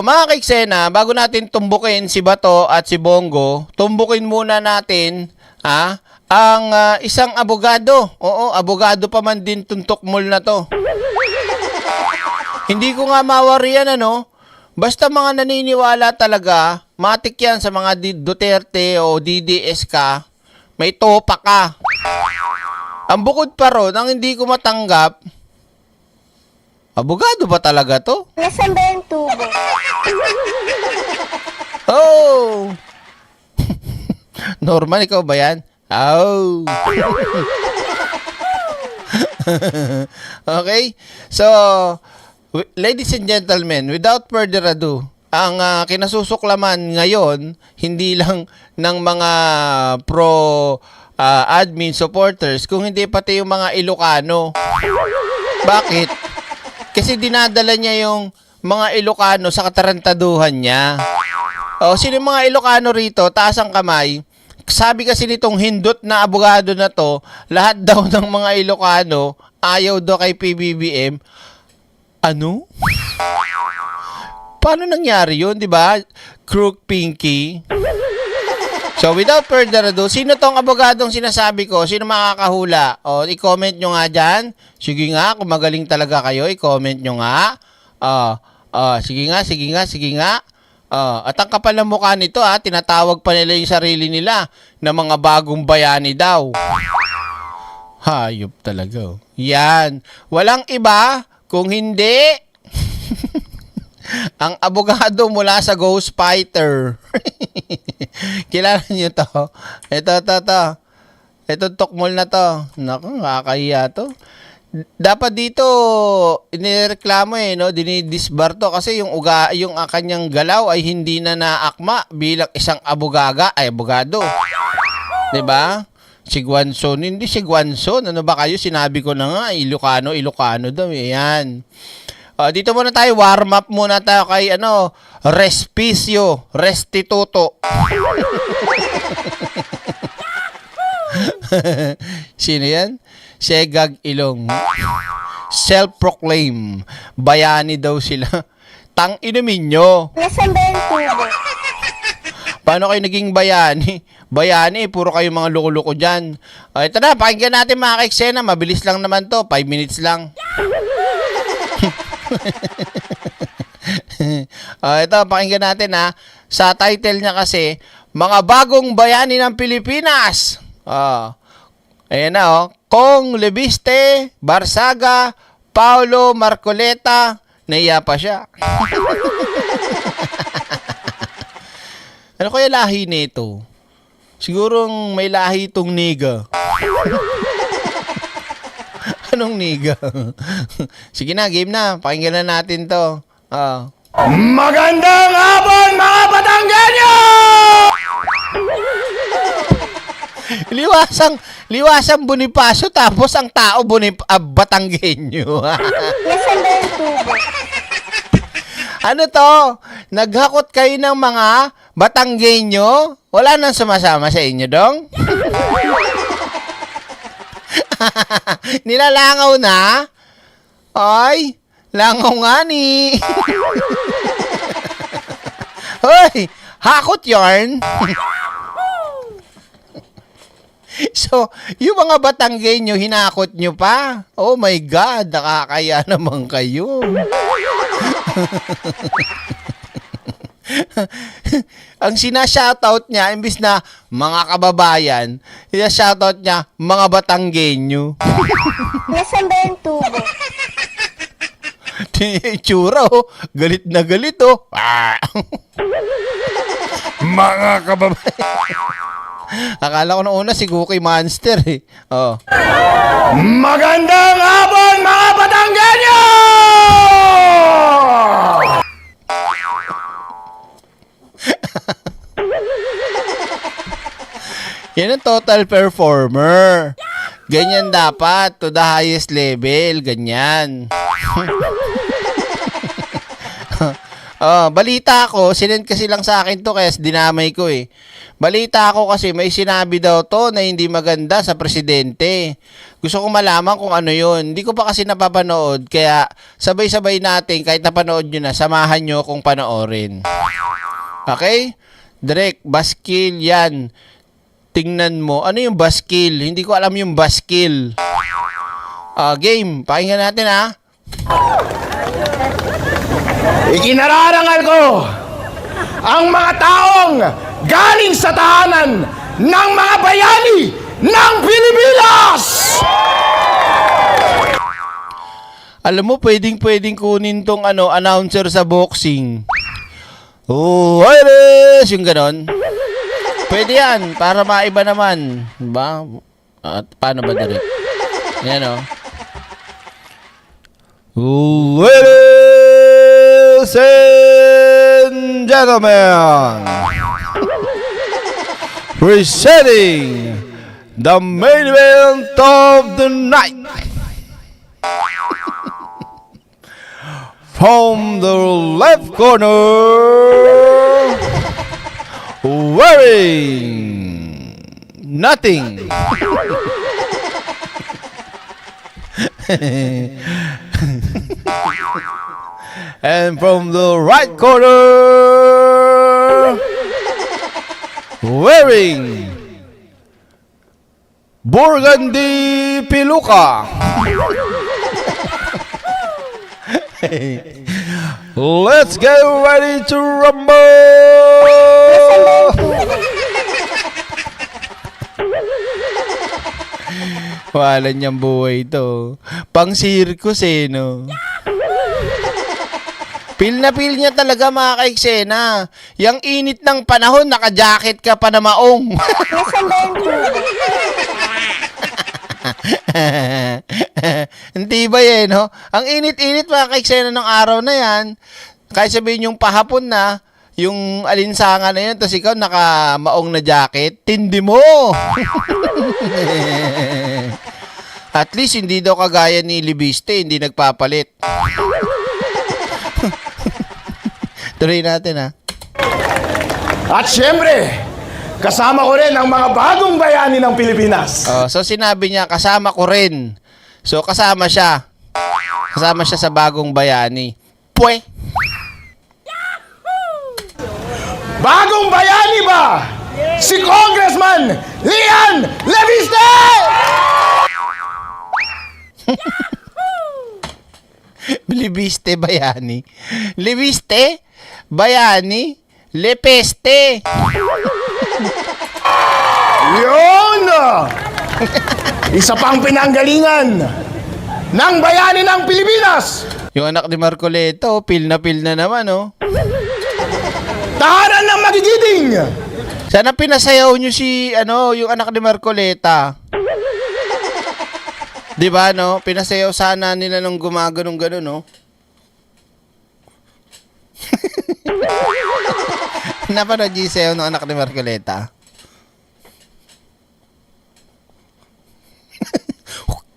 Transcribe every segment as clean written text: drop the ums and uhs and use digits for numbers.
mga kaiksena, bago natin tumbukin si Bato at si Bongo, tumbukin muna natin ang isang abogado. Oo, abogado pa man din tuntok-mol na to. Hindi ko nga mawariyan basta mga naniniwala talaga, matik yan sa mga Duterte o DDS ka, may topa ka. Ang bukod pa ron, ang hindi ko matanggap, abogado ba talaga to? Nasaan ba yung tubo? Oh! Norman, ikaw ba yan? Oh! Okay? So, ladies and gentlemen, without further ado, ang kinasusuklaman ngayon, hindi lang ng mga admin supporters, kung hindi pati yung mga Ilocano. Bakit? Kasi dinadala niya yung mga Ilocano sa katarantaduhan niya. O, sino yung mga Ilocano rito? Taas ang kamay. Sabi kasi nitong hindot na abogado na to, lahat daw ng mga Ilocano ayaw daw kay PBBM. Ano? Paano nangyari yun, di ba? Crook Pinky. So, without further ado, sino tong abogadong sinasabi ko? Sino makakahula? O, i-comment nyo nga dyan. Sige nga, kung magaling talaga kayo, i-comment nyo nga. Sige nga. At ang kapal ng mukha nito, tinatawag pa nila yung sarili nila na mga bagong bayani daw. Hayop talaga. Yan. Walang iba kung hindi ang abogado mula sa Ghost Fighter. Kilala niyo to? Ito. Ito tokmol na to. Naku, nakakahiya to. Dapat dito inireklamo dinidisbar to kasi yung kanyang galaw ay hindi na naakma bilang isang abogado. 'Di ba? Si Guanzon, hindi si Guanzon. Ano ba kayo? Sinabi ko na nga, Ilocano daw. Ayan. Dito muna tayo, warm up muna tayo kay Restituto. Sino yan? Segag Ilong. Self-proclaim. Bayani daw sila. Tang inumin nyo. Nasaan ba yung tubo? Paano kayo naging bayani? Bayani, puro kayo mga loko-loko dyan. Ito na, pakinggan natin mga kaiksena. Mabilis lang naman to, 5 minutes lang. Ito, pakinggan natin sa title niya kasi, mga bagong bayani ng Pilipinas. Ayan na Kong Lebiste, Barsaga, Paulo Marcoleta, naiya pa siya. Ano kaya lahi nito? Sigurong may lahi itong niga. Anong niga? Sige na, game na. Pakinggan na natin to. Magandang hapon mga Batanggenyo! Liwasang Bonifacio tapos ang tao Batanggenyo. Nasaan ba yung tubo? Ano to? Naghakot kayo ng mga Batanggenyo? Wala nang sumasama sa inyo, dong? Nilalangaw na? Ay, langaw nga ni. Hoy, hakot yarn. So, yung mga Batanggenyo, hinakot nyo pa. Oh my God, nakakaya naman kayo. Ang sinashoutout niya, imbis na mga kababayan, sinashoutout niya, mga Batanggenyo. Nasaan ba yung tubo? Itsura, galit na galit, Mga kababayan. Akala ko nung una si Cookie Monster Magandang hapon mga Batanggenyo! Yan ang total performer. Ganyan dapat, to the highest level, ganyan. Oh, balita ko, sinend kasi lang sa akin to kaya dinamay ko eh. Balita ko kasi may sinabi daw to na hindi maganda sa presidente. Gusto ko malaman kung ano yun. Hindi ko pa kasi napapanood kaya sabay-sabay natin kahit napanood nyo na, samahan nyo kung panoorin. Okay? Direk, baskil yan. Tingnan mo. Ano yung baskil? Hindi ko alam yung baskil. Game. Pakinggan natin ha. Ikinararangal ko ang mga taong galing sa tahanan ng mga bayani ng Pilipinas! Alam mo, pwedeng kunin tong announcer sa boxing. Oh, Iris! Yung ganon. Pwede yan, para maiba naman. Diba? At paano ba direct? Yan o. Ladies and gentlemen, presenting the main event of the night. From the left corner, wearing nothing. And from the right corner, wearing burgundy piluka. Let's get ready to rumble! Wala niyang buhay to. Pang circus eh, no? Feel na feel niya talaga mga ka-eksena. Yang init ng panahon, naka-jacket ka pa na maong. Nasaan ba yung tubo? Hindi ba yan, no? Ang init-init mga ka-eksena ng araw na yan. Kahit sabihin yung pahapon na, yung alinsangan na yun, tapos ikaw naka-maong na jacket, tindi mo! At least hindi daw kagaya ni Libiste, hindi nagpapalit. Tuloy natin ha. At syempre, kasama ko rin ang mga bagong bayani ng Pilipinas. So sinabi niya, kasama ko rin. So kasama siya. Kasama siya sa bagong bayani. Pwe! Bagong bayani ba? Si Congressman Lian Leviste! Libiste bayani. Libiste? Bayani? Lepeste. Yun! Isa pang pinanggalingan ng bayani ng Pilipinas! Yung anak ni Marcoleta, pil na naman, oh. Tahanan ng magigiting! Sana pinasayaw nyo si, yung anak ni Marcoleta. Di ba, no? Pinasayaw sana nila nung gumaganong-ganon, no? Napanood yung sayaw ng anak ni Marcoleta?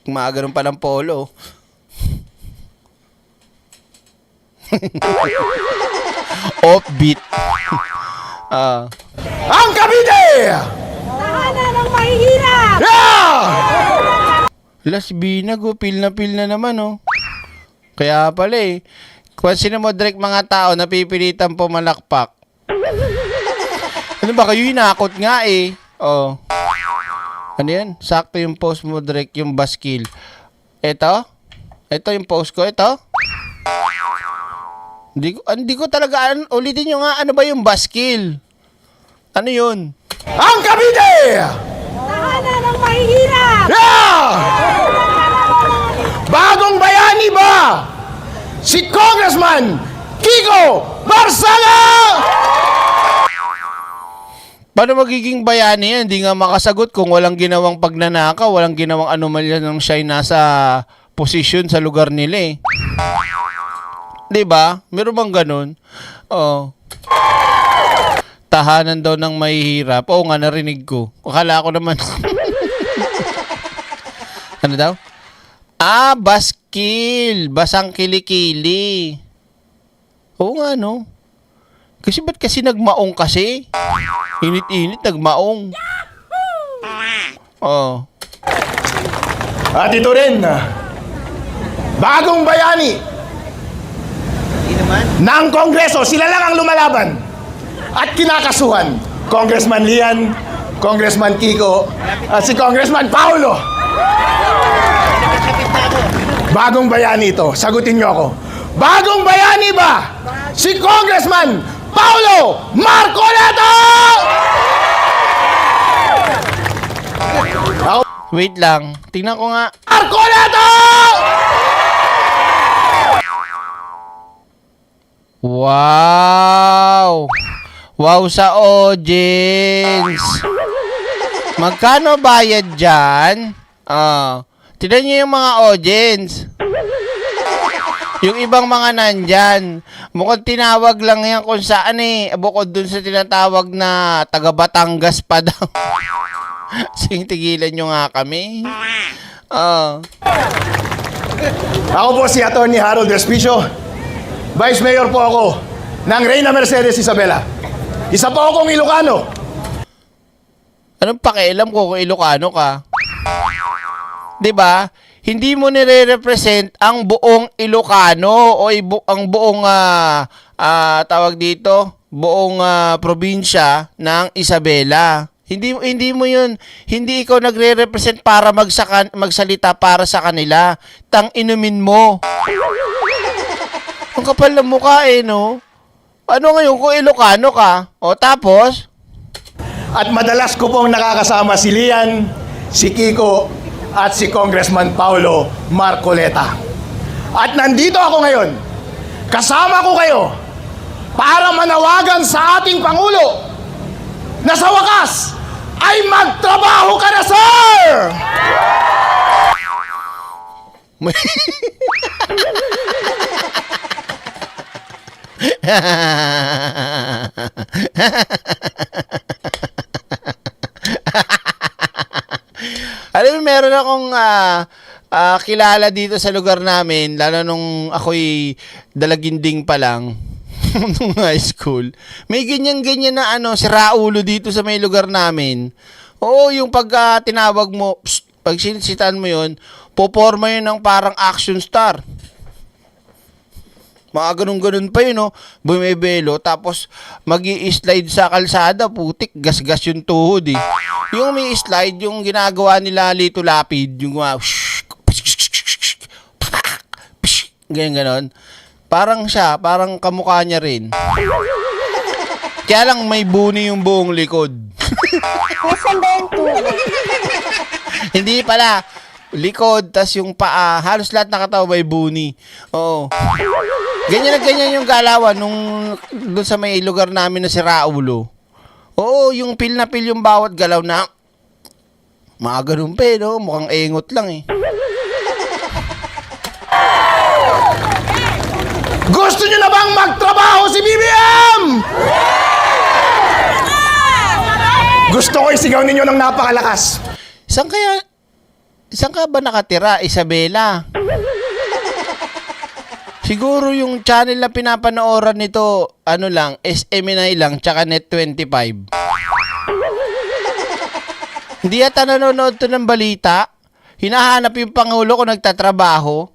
Kumaganon pa ng polo. Offbeat. Ang Cavite! Tahanan ng mahihirap! Yeah! Las Binag, pil na naman, oh. Kaya pala eh. Kung sino mo direct mga tao, napipilitan pumalakpak. Ano ba kayo, hinakot nga eh. Oh. Ano yan? Sakto yung post mo direct, yung baskil. Ito? Ito yung post ko, ito? Hindi ko talaga, ulitin nyo nga, ano ba yung baskil? Ano yun? Ang Cavite! Tahanan ng mahihirap! Yeah! Bagong bayani ba? Si Congressman Kiko Barsaga! Paano magiging bayani yan? Hindi nga makasagot kung walang ginawang pagnanakaw, walang ginawang anomalya nang siya nasa posisyon sa lugar nila eh. Diba? Meron bang ganun? Oo. Tahanan daw ng mahihirap. Oo nga, narinig ko. Akala ko naman. Ano daw? Baskil. Basang kilikili. Oo nga, no? Kasi ba't kasi nagmaong kasi? Init-init, nagmaong. Oh. At ito rin, bagong bayani ng Kongreso. Sila lang ang lumalaban at kinakasuhan. Congressman Lian, Congressman Kiko, at si Congressman Paulo. Bagong bayani ito. Sagutin niyo ako. Bagong bayani ba si Congressman Paulo Marcoleta? Wait lang. Tingnan ko nga. Marcoleta! Wow! Wow sa audience! Magkano bayad dyan? Tignan niyo yung mga audience. Yung ibang mga nandyan. Mukhang tinawag lang yan kung saan bukod dun sa tinatawag na taga Batangas pa daw. Tigilan nyo nga kami. Ako po si Atty. Harold Despicio. Vice Mayor po ako ng Reyna Mercedes Isabela. Isa po akong Ilocano. Anong pakialam ko kung Ilocano ka? 'Di ba? Hindi mo nire-represent ang buong Ilocano o ang buong tawag dito, buong probinsya ng Isabela. Hindi mo 'yun. Hindi ikaw nagre-represent para magsalita para sa kanila. Tang inumin mo. Ang kapal ng mukha no? Ano ngayon kung Ilocano ka? O tapos? At madalas ko pong nakakasama si Lian, si Kiko, at si Congressman Paulo Marcoleta. At nandito ako ngayon, kasama ko kayo, para manawagan sa ating Pangulo na sa wakas ay magtrabaho ka na, sir! Alam mo, meron akong kilala dito sa lugar namin, lalo nung ako'y dalaginding pa lang, nung high school. May ganyan-ganyan na si Raulo dito sa may lugar namin. Oo, yung pag tinawag mo, pag sinisitan mo yun, poporma yun ng parang action star. Mga ganun-ganun pa yun, bumibelo, tapos mag-i-slide sa kalsada, putik, gas-gas yung tuhod, Yung may slide, yung ginagawa nila Lito Lapid, yung ganyan-ganon. Parang siya, parang kamukha niya rin. Kaya lang may buni yung buong likod. Nasaan ba yung tubo? Hindi pala. Likod, tas yung paa. Halos lahat nakatawa may buni. Oo. Ganyan na ganyan yung galawan nung doon sa may lugar namin na si Raulo. Oo, yung pil na pil yung bawat galaw na mga ganun pa mukhang engot lang Gusto nyo na bang magtrabaho si BBM? Gusto ko isigaw ninyo ng napakalakas. Saan ka ba nakatira, Isabela? Siguro yung channel na pinapanooran nito, SMNI lang, tsaka Net25. Hindi yata nanonood to ng balita. Hinahanap yung Pangulo kung nagtatrabaho.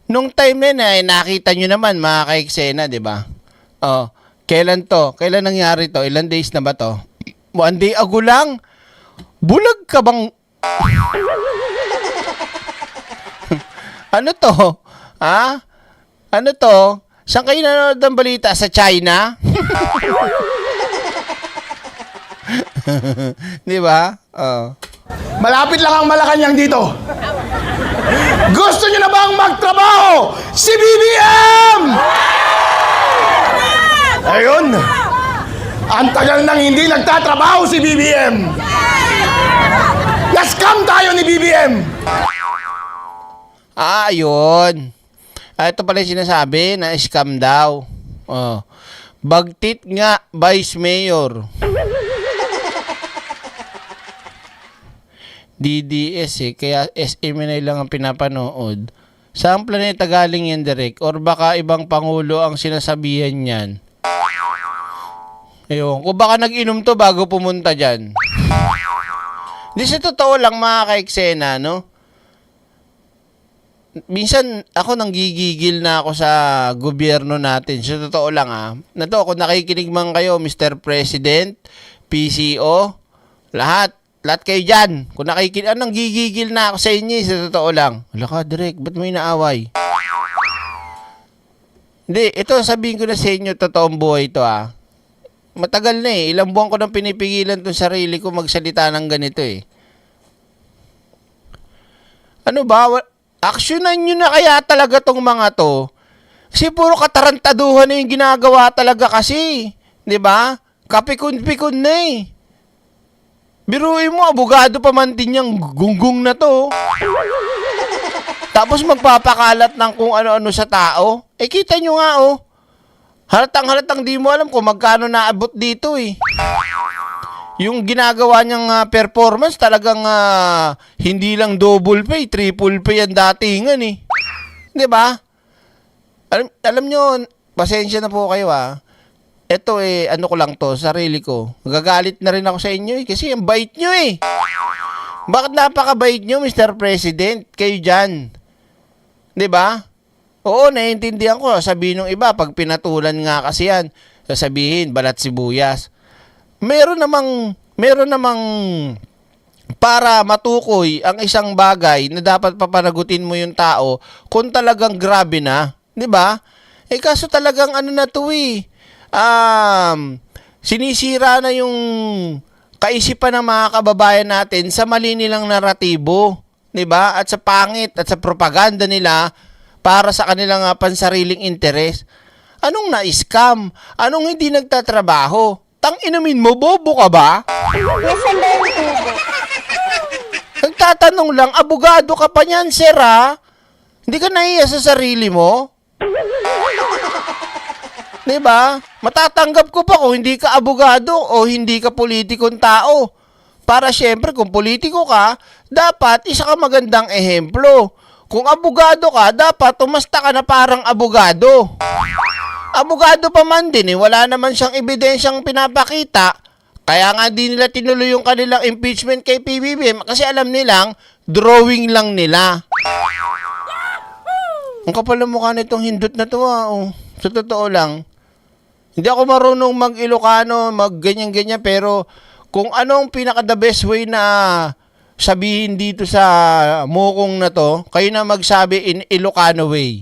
Nung time na yun, nakita nyo naman, mga ka-eksena, di ba? Kailan to? Kailan nangyari to? Ilan days na ba to? 1 day ago lang? Bulag ka bang... Ano to? Ano to? Saan kayo nanonood ng balita? Sa China? Di ba? Malapit lang ang Malacanang dito. Gusto nyo na bang magtrabaho si BBM? Ayun. Ang tagal nang hindi nagtatrabaho si BBM. Na-scam tayo ni BBM. Ayun. Ito pala yung sinasabi na scam daw. Bagtit nga, Vice Mayor. DDS kaya SMNI lang ang pinapanood. Saan planeta galing yan, Direk? Or baka ibang pangulo ang sinasabihan niyan? Ayun, kung baka nag-inom to bago pumunta dyan. Di sa totoo lang mga ka-eksena, no? Minsan ako nanggigigil na ako sa gobyerno natin. Sa totoo lang na to, kung nakikinig man kayo, Mr. President, PCO, lahat kayo dyan. Kung nakikinig, nanggigigil na ako sa inyo, sa totoo lang. Wala ka, Direk, ba't may naaway? Hindi, ito sabihin ko na sa inyo, totoong buhay ito Matagal na ilang buwan ko nang pinipigilan tong sarili ko magsalita ng ganito Ano ba? Aksyonan nyo na kaya talaga tong mga to. Kasi puro katarantaduhan na yung ginagawa talaga kasi. 'Di ba? Kapikon-pikon na Biruin mo, abogado pa man din yung gunggong na to. Tapos magpapakalat ng kung ano-ano sa tao. Kita nyo nga Halatang di mo alam kung magkano naabot dito Yung ginagawa niyang performance talagang hindi lang double pay, triple pay ang datingan 'Di ba? Alam nyo, pasensya na po kayo Ito ano ko lang to, sarili ko. Gagalit na rin ako sa inyo kasi ang bait nyo Bakit napakabait nyo, Mr. President? Kayo dyan. 'Di ba? Oo, naiintindihan ko. Sabihin ng iba, pag pinatulan nga kasi yan, sasabihin, balat sibuyas. Meron namang para matukoy ang isang bagay na dapat papanagutin mo yung tao kung talagang grabe na. 'Di ba? Kaso talagang ano na to sinisira na yung kaisipan ng mga kababayan natin sa mali nilang naratibo. 'Di ba? At sa pangit at sa propaganda nila para sa kanilang pansariling interes. Anong na-scam? Anong hindi nagtatrabaho? Tang-inamin mo, bobo ka ba? Nasaan ba yung tubo? Nagtatanong lang, abogado ka pa niyan, sir Hindi ka nahiya sa sarili mo? Diba? Matatanggap ko pa kung hindi ka abogado o hindi ka politikong tao. Para syempre, kung politiko ka, dapat isa ka magandang ehemplo. Kung abogado ka, dapat umasta ka na parang abogado. Abogado pa man din wala naman siyang ebidensyang pinapakita. Kaya nga di nila tinuloy yung kanilang impeachment kay PBBM kasi alam nilang drawing lang nila. Ang kapal ng mukha nitong hindot na to Sa totoo lang. Hindi ako marunong mag-Ilocano, mag-ganyan-ganyan, pero kung anong pinaka-the best way na sabihin dito sa mukong na to, kayo na magsabi in Ilocano way.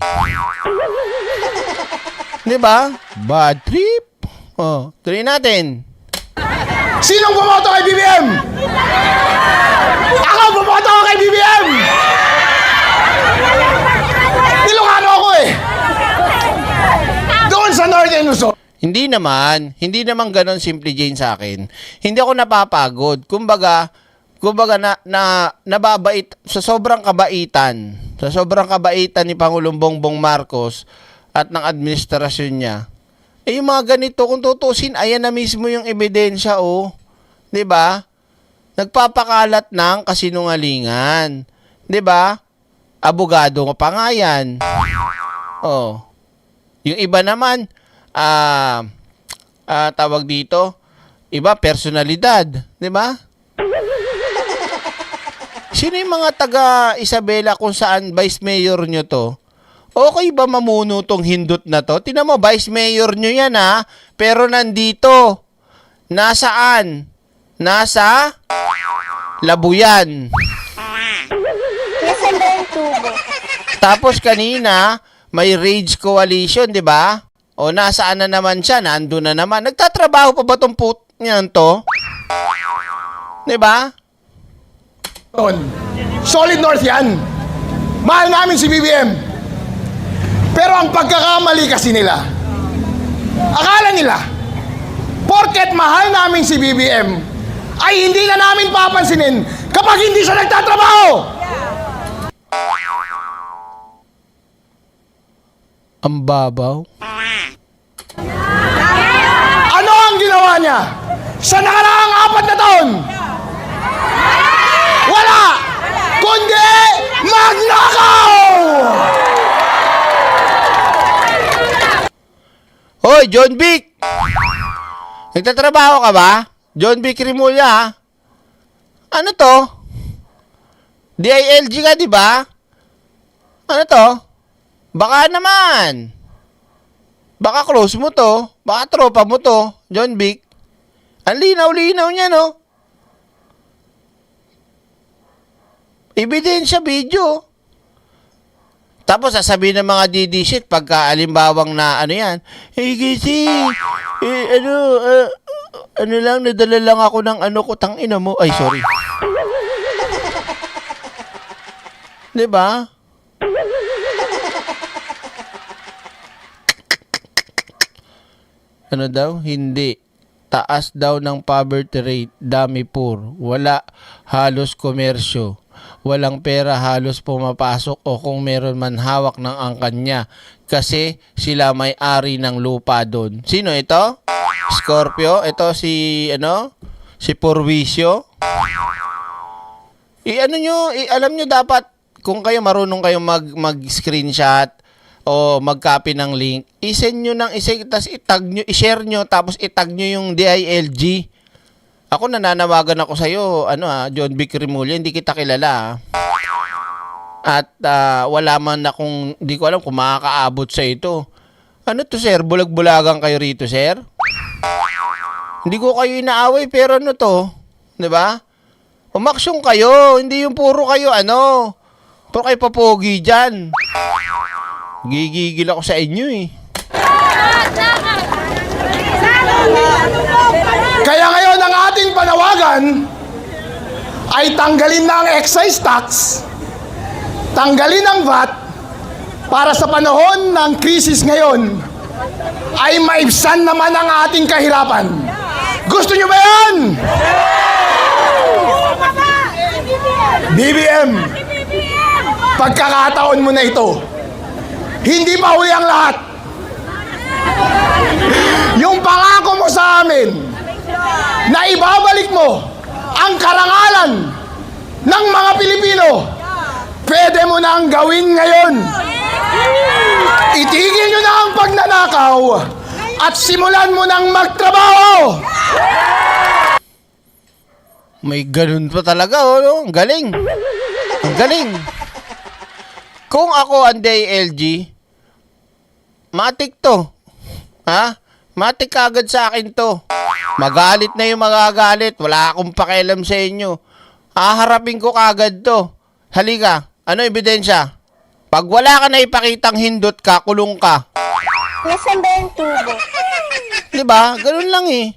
Diba? Bad trip. Tuloy natin. Sinong bumoto kay BBM? Ako bumoto ko kay BBM! Ilocano ako Doon sa North and Luzon. Hindi naman ganon simple Jane sa akin. Hindi ako napapagod. Kumbaga nababait sa sobrang kabaitan. Sa sobrang kabaitan ni Pangulong Bongbong Marcos at ng administrasyon niya. Yung mga ganito kung tutusin, ayan na mismo yung ebidensya 'Di ba? Nagpapakalat ng kasinungalingan. 'Di ba? Abogado nga pa nga yan. Yung iba naman tawag dito, iba personalidad, 'di ba? Sino yung mga taga Isabela kung saan vice mayor nyo to? Okay ba mamuno tong hindot na to? Tingnan mo, vice mayor nyo yan pero nandito. Nasaan? Nasa Labuyan. Nasaan ba yung tubo? Tapos kanina, may Rage Coalition, di ba? O nasaan na naman siya? Nandun na naman. Nagtatrabaho pa ba tong niyan to? Di ba? Solid North yan. Mahal namin si BBM. Pero ang pagkakamali kasi nila, akala nila, porket mahal namin si BBM, ay hindi na namin papansinin kapag hindi siya nagtatrabaho. Ang babaw. Ano ang ginawa niya sa nakaraang 4 na taon? Wala! Kundi magnakaw! Hoy, John Vic! Nagtatrabaho ka ba? John B. Crimolia, ha? Ano to? DILG ka, di ba? Ano to? Baka naman. Baka close mo to. Baka tropa mo to, John Vic. Ang linaw-linaw niya, no? Ebidensya video. Tapos sasabihin ng mga DD shit pagka alimbawang na ano yan. Hey kasi, ano lang, nadala lang ako ng ano ko, tangina mo. Ay, sorry. Diba? Ano daw? Hindi. Taas daw ng poverty rate. Dami poor. Wala halos komersyo. Walang pera halos pumapasok o kung meron man hawak ng angkan niya. Kasi sila may-ari ng lupa doon. Sino ito? Scorpio? Ito si, si Purwisyo? Alam nyo dapat, kung kayo marunong kayo mag-screenshot o mag-copy ng link, i-send nyo ng tapos i-share nyo, tapos itag nyo yung DILG. Ako nananawagan ako sa'yo, John B. Crimolia, hindi kita kilala. At wala man akong, hindi ko alam kung makakaabot sa ito. Ano to, sir? Bulag-bulagan kayo rito, sir? Hindi ko kayo inaaway, pero ano to? Diba? Umaksyon kayo, hindi yung puro kayo, puro kayo papogi dyan. Gigigil ako sa inyo, eh. Kaya ngayon ang ating panawagan ay tanggalin na ang excise tax, tanggalin ang VAT para sa panahon ng krisis ngayon ay maibsan naman ang ating kahirapan. Gusto nyo ba yan? BBM, pagkakataon mo na ito. Hindi pa huli ang lahat. Yung pangako mo sa amin na ibabalik mo ang karangalan ng mga Pilipino, pwede mo na ang gawin ngayon. Itigil nyo na ang pagnanakaw at simulan mo nang magtrabaho. May ganun pa talaga, Ang galing. Ang galing. Kung ako ang DILG, matik to. Ha? Matik agad sa akin to. Magalit na yung magagalit. Wala akong pakialam sa inyo. Haharapin ko kagad to. Halika, ano ebidensya? Pag wala ka na ipakitang hindot ka, kulong ka. Nasaan ba yung tubo? Diba? Ganun lang eh.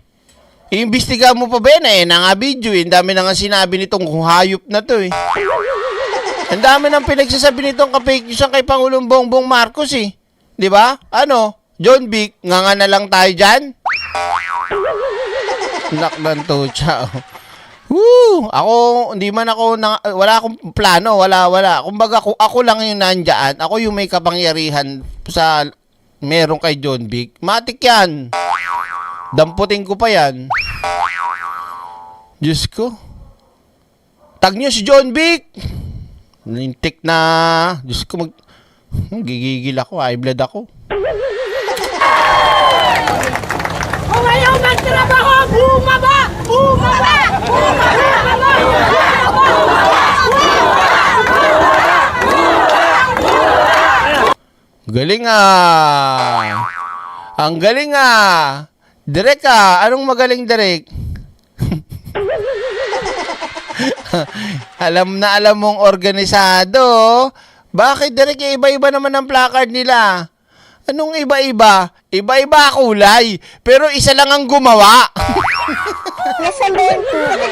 Iimbestiga mo pa ba yan na nga video eh. Ang dami na nga sinabi nitong hayop na to eh. Ang dami nang pinagsasabi nitong ka-fake news kay Pangulong Bongbong Marcos eh. Diba? John Vic, nga na lang tayo dyan? Nakdan to, chao. Woo! Wala akong plano, wala. Kumbaga, ako lang yung nandyan. Ako yung may kapangyarihan sa meron kay John Vic. Matik yan. Damputin ko pa yan. Diyos ko. Tag nyo si John Vic. Lintik na. Diyos ko, gigigil ako, high blood ako. Kung ayaw magtrabaho, bumaba! Bumaba! Galing Ang galing Direk anong magaling direk? Alam mong organisado. Bakit direk iba-iba naman ang placard nila? Anong iba-iba? Iba-iba kulay. Pero isa lang ang gumawa. Nasaan ba yung tubo?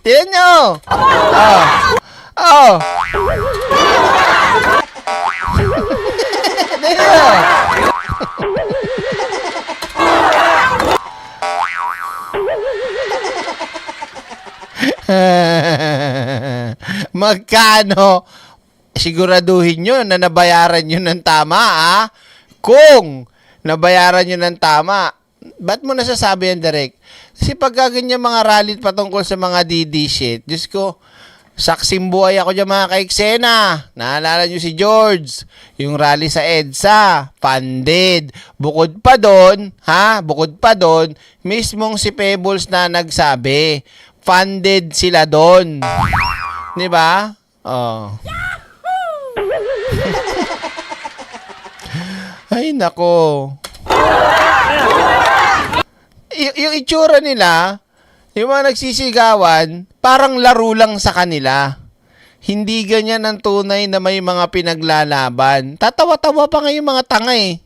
Tignan nyo. Oh. Tignan nyo. Magkano? Siguraduhin nyo na nabayaran nyo ng tama, Kung nabayaran nyo ng tama, ba't mo nasasabi yan, Direk? Kasi pag ganyan mga rally patungkol sa mga DD shit, Diyos ko, Saksim buhay ako dyan mga ka-eksena. Naalala nyo si George, yung rally sa EDSA, funded. Bukod pa doon, mismong si Pebbles na nagsabi, funded sila doon. Di ba? Oh. Ay, nako. Yung itsura nila, yung mga nagsisigawan, parang laro lang sa kanila. Hindi ganyan ang tunay na may mga pinaglalaban. Tatawa-tawa pa nga yung mga tanga eh.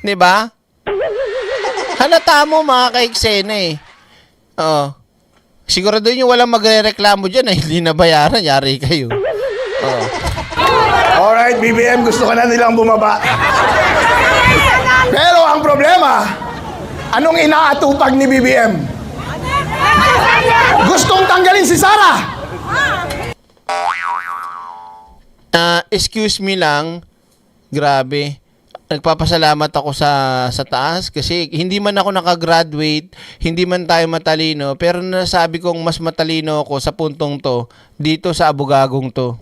'Di ba? Halata mo mga ka-eksena eh. Oh. Siguro doon yung walang magrereklamo dyan ay hindi nabayaran. Yari kayo. Oh. Alright, BBM, gusto ka na nilang bumaba. Pero ang problema, anong inaatupag ni BBM? Gustong tanggalin si Sara. Excuse me lang. Grabe. Nagpapasalamat ako sa taas kasi hindi man ako nakagraduate, hindi man tayo matalino, pero nasabi kong mas matalino ako sa puntong to dito sa abogagong to.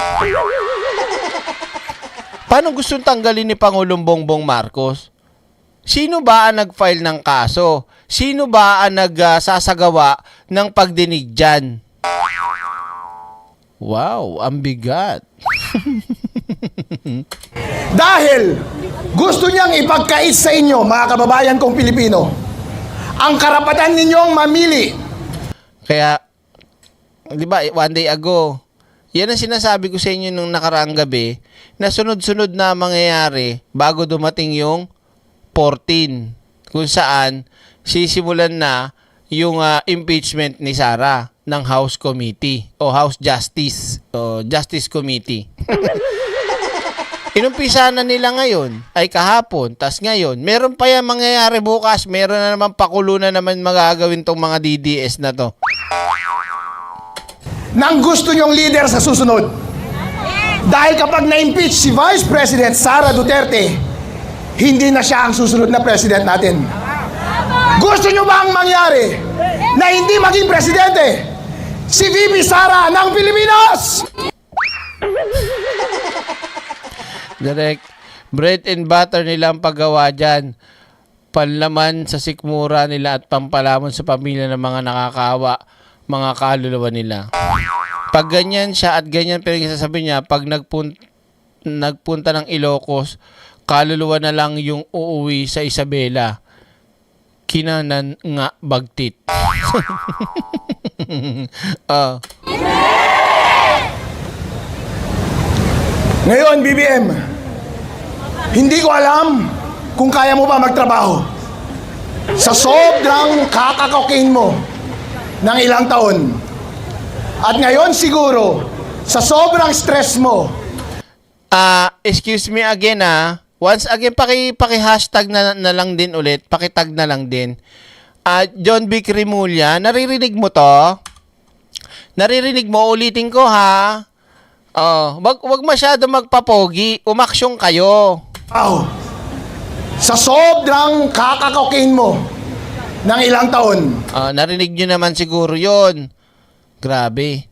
Paano gustong tanggalin ni Pangulong Bongbong Marcos? Sino ba ang nag-file ng kaso? Sino ba ang nagsasagawa ng pagdinig dyan? Wow, ang bigat. Dahil gusto niyang ipagkait sa inyo, mga kababayan kong Pilipino, ang karapatan ninyong mamili. Kaya, di ba, one day ago, yan ang sinasabi ko sa inyo nung nakaraang gabi, na sunod-sunod na mangyayari bago dumating yung 14, kung saan sisimulan na yung impeachment ni Sara ng House Committee o House Justice o Justice Committee. Inumpisa na nila ngayon ay kahapon, tas ngayon meron pa yan mangyayari bukas, meron na naman pakulo na naman magagawin tong mga DDS na to. Nang gusto nyong leader sa susunod. Dahil kapag na-impeach si Vice President Sara Duterte, hindi na siya ang susunod na president natin. Gusto nyo ba ang mangyari na hindi maging presidente si VP Sara ng Pilipinas? Direct, bread and butter nila ang paggawa dyan. Panlaman sa sikmura nila at pampalamon sa pamilya ng mga nakakawa, mga kaluluwa nila. Pag ganyan siya at ganyan pinagsasabi niya, pag nagpunta ng Ilocos, kaluluwa na lang yung uuwi sa Isabela. Kinanan nga bagtit. Ngayon, BBM, hindi ko alam kung kaya mo ba magtrabaho. Sa sobrang kakakokain mo ng ilang taon. At ngayon siguro, sa sobrang stress mo. Excuse me again Once again, paki-hashtag na lang din ulit. Paki-tag na lang din. John B. Cremulya, naririnig mo to? Naririnig mo? Ulitin ko ha. Wag masyado magpapogi. Umaksyon kayo. Sa sobrang kakakokain mo ng ilang taon. Narinig nyo naman siguro yon. Grabe.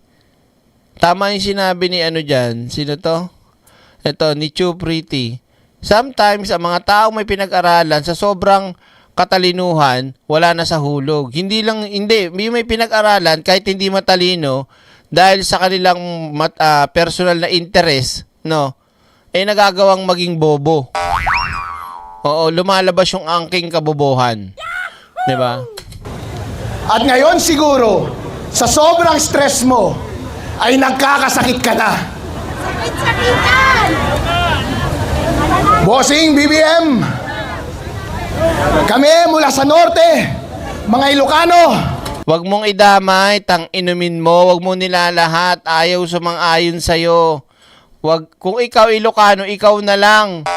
Tama yung sinabi ni dyan. Sino to? Ito, ni Chu Pretty. Sometimes, ang mga taong may pinag-aralan sa sobrang katalinuhan, wala na sa hulog. Hindi, may pinag-aralan kahit hindi matalino dahil sa kanilang personal na interest, nagagawang maging bobo. Oo, lumalabas yung angking kabobohan. Diba? At ngayon siguro, sa sobrang stress mo, ay nagkakasakit ka na. Sakit-sakitan! Bossing BBM, kami mula sa norte, mga Ilocano. Wag mong idamay, inumin mo, wag mong nilalahat, ayaw sumang-ayon sa'yo. Kung ikaw Ilocano, ikaw na lang.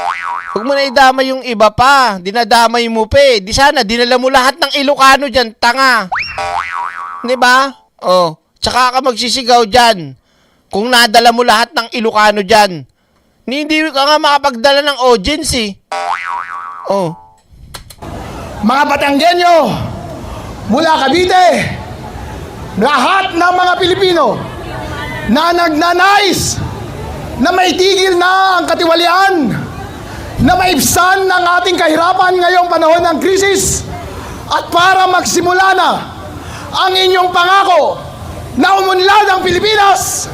Wag mo na idamay yung iba pa, dinadamay mo pa eh. Di sana, dinala mo lahat ng Ilocano dyan, tanga. Diba? Tsaka ka magsisigaw dyan. Kung nadala mo lahat ng Ilocano dyan. Hindi ka nga makapagdala ng audience eh. Mga Batanggenyo, mula Cavite, lahat ng mga Pilipino, na nagnanais na may tigil na ang katiwalian, na maibsan ng ating kahirapan ngayong panahon ng krisis, at para magsimula na ang inyong pangako na umunlad ang Pilipinas,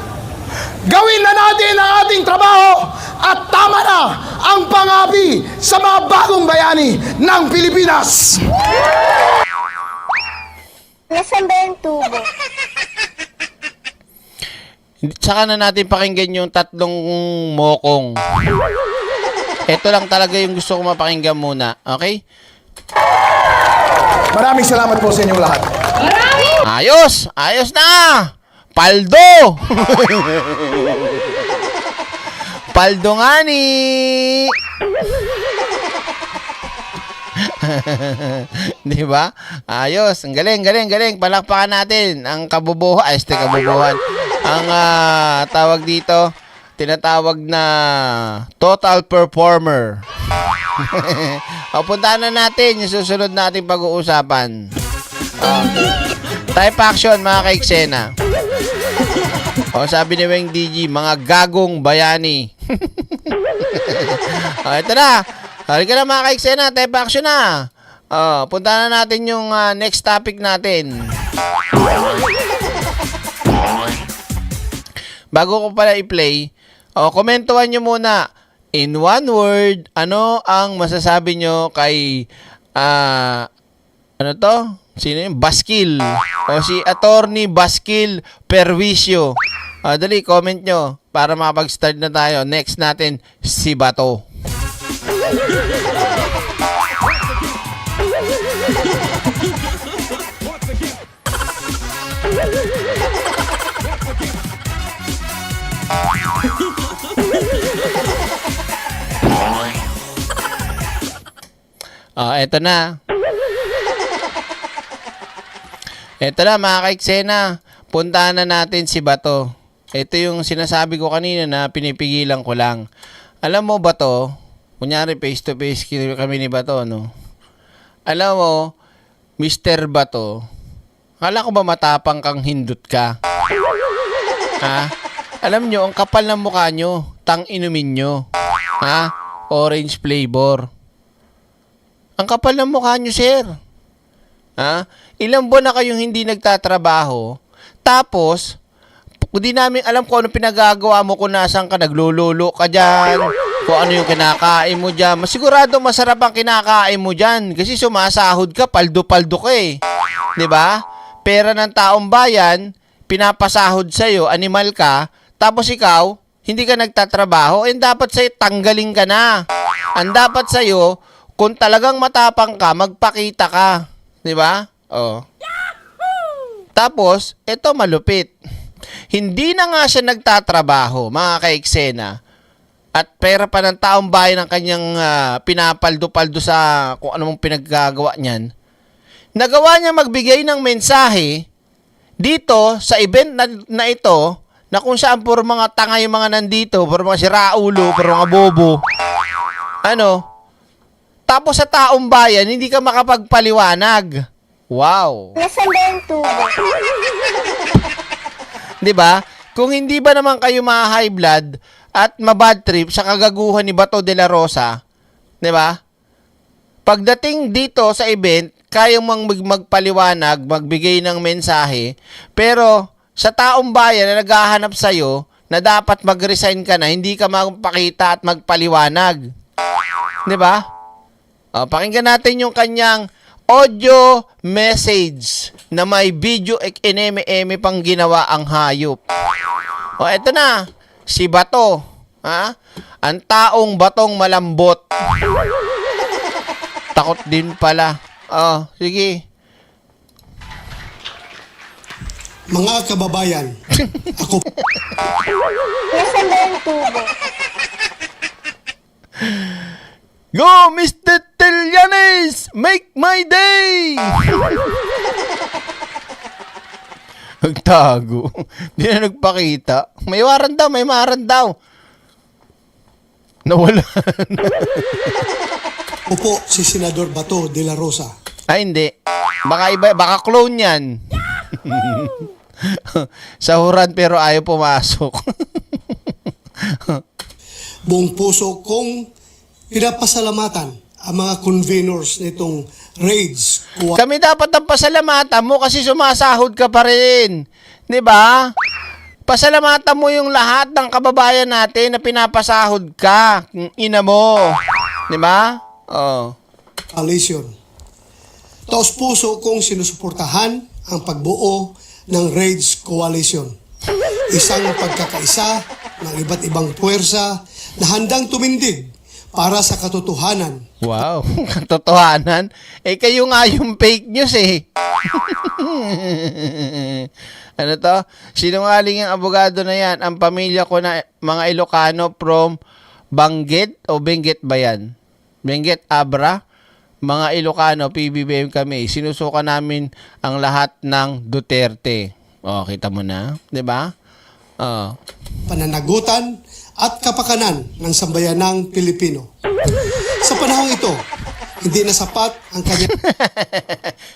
gawin na natin ang ating trabaho at tama na ang pangapi sa mga bagong bayani ng Pilipinas. Nasaan ba yung tubo? Saka na natin pakinggan yung tatlong mokong. Ito lang talaga yung gusto ko mapakinggan muna. Okay? Maraming salamat po sa inyong lahat. Ayos! Ayos na! Paldo! Paldo nga ni! Di ba? Ayos. Ang galing, galing, galing. Palakpakan natin ang kabubuhan. Kabubuhan. Ang tawag dito, tinatawag na total performer. O, puntahan na natin yung susunod nating pag-uusapan. Type action, mga kaiksena. O, sabi ni Weng DG, mga gagong bayani. O, ito na. Halika na, mga kaiksena, type action na. O, puntahan na natin yung next topic natin. Bago ko pala i-play, komentuhan nyo muna. In one word, ano ang masasabi nyo kay, ano to? Sino yun? Baskil. O si Attorney Baskil Perwisyo. Dali, comment nyo para makapag-start na tayo. Next natin, si Bato. Eto na. Eto na, mga kaiksena. Puntahan na natin si Bato. Ito yung sinasabi ko kanina na pinipigilan ko lang. Alam mo, Bato, kunyari face to face kami ni Bato, no? Alam mo, Mr. Bato, akala ko ba matapang kang hindot ka? Ha? Alam nyo, ang kapal ng mukha nyo, tang inumin nyo. Ha? Orange flavor. Ang kapal ng mukha nyo, sir. Ha? Ilang buwan na kayong hindi nagtatrabaho, tapos, hindi namin alam kung ano pinagagawa mo kung nasaan ka, naglululo ka dyan, kung ano yung kinakain mo dyan. Masigurado masarap ang kinakain mo dyan kasi sumasahod ka, paldo-paldo ka eh. 'Di ba? Pera ng taong bayan, pinapasahod sa'yo, animal ka, tapos ikaw, hindi ka nagtatrabaho, and dapat sa'yo, tanggalin ka na. Ang dapat sa'yo, kung talagang matapang ka, magpakita ka. 'Di ba? Oh. Tapos, ito malupit. Hindi na nga siya nagtatrabaho, mga kaiksena. At pera pa ng taong bayan ang kanyang pinapaldo-paldo sa kung ano mong pinaggagawa niyan. Nagawa niya magbigay ng mensahe dito sa event na ito na kung saan puro mga tanga yung mga nandito, puro mga siraulo, puro mga bobo. Ano? Tapos sa taong bayan, hindi ka makapagpaliwanag. Wow! Nasaan ba yung tubo? 'Di ba? Kung hindi ba naman kayo ma-high blood at ma-bad trip sa kagaguhan ni Bato de la Rosa, 'di ba? Pagdating dito sa event, kaya mong magpaliwanag, magbigay ng mensahe, pero sa taong bayan na naghahanap sa iyo na dapat mag-resign ka na, hindi ka magpakita at magpaliwanag. 'Di ba? Pakinggan natin yung kanyang audio message na may video eneme-eme pang ginawa ang hayop. Eto na, si Bato. Ha? Ang taong batong malambot. Takot din pala. Sige. Mga kababayan, ako Nasaan ba yung tubo? Go, Mr. Trillanes! Make my day! Nagtago. Hindi na nagpakita. May waran daw, may maran daw. Nawala. ako po si Senador Bato de la Rosa. Ay, hindi. Baka iba, baka clone yan. Sahuran pero ayaw pumasok. Buong puso kong pinapasalamatan ang mga conveners nitong raids. Kami dapat ang pasalamatan mo kasi sumasahod ka pa rin. 'Di ba? Pasalamatan mo yung lahat ng kababayan natin na pinapasahod ka. Ina mo. 'Di ba? Oh. Coalition. Taos puso kong sinusuportahan ang pagbuo ng Raids Coalition. Isang pagkakaisa ng iba't ibang puwersa na handang tumindig para sa katotohanan. Wow, katotohanan. Eh kayo nga yung fake news eh. Ano to? Sinungaling ang abogado na yan. Ang pamilya ko na mga Ilocano from Benguet o Benguet ba yan? Benguet, Abra. Mga Ilocano, PBBM kami. Sinusuka namin ang lahat ng Duterte. Oh, kita mo na, 'di ba? Oh. Pananagutan at kapakanan ng sambayanang Pilipino. Sa panahong ito, hindi na sapat ang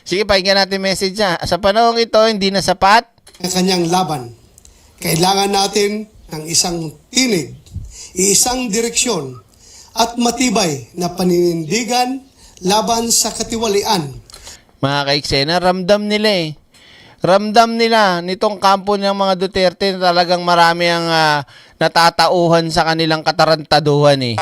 Sige, pakinggan natin message niya. Sa panahong ito, hindi na sapat. kanyang laban. Kailangan natin ng isang tinig, isang direksyon, at matibay na paninindigan laban sa katiwalian. Mga kaiksena, ramdam nila eh. Ramdam nila nitong kampo ng mga Duterte na talagang marami ang natatauhan sa kanilang katarantaduhan eh.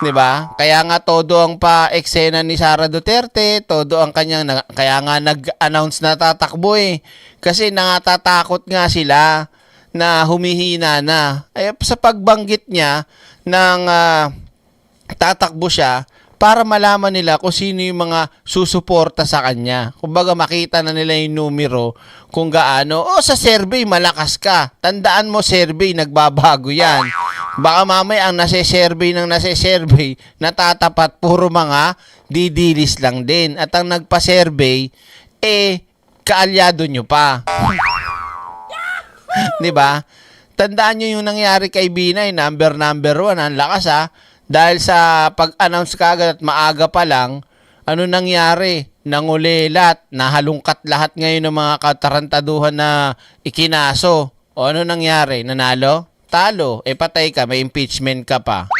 'Di ba? Kaya nga todo ang pa-eksena ni Sara Duterte, todo ang kanyang kaya nga nag-announce na tatakbo eh. Kasi nangatatakot nga sila na humihina na. Ay sa pagbanggit niya ng tatakbo siya para malaman nila kung sino yung mga susuporta sa kanya. Kumbaga makita na nila yung numero kung gaano. O sa survey malakas ka. Tandaan mo survey nagbabago yan. Baka mamaya ang nase-survey natatapat puro mga didilis lang din. At ang nagpa-survey kaalyado nyo pa. 'Di ba? Tandaan nyo yung nangyari kay Binay, number 1, ang lakas Dahil sa pag-announce kagad at maaga pa lang, ano nangyari? Nangulilat, nahalungkat lahat ngayon ng mga katarantaduhan na ikinaso. O ano nangyari? Nanalo? Talo. Patay ka, may impeachment ka pa.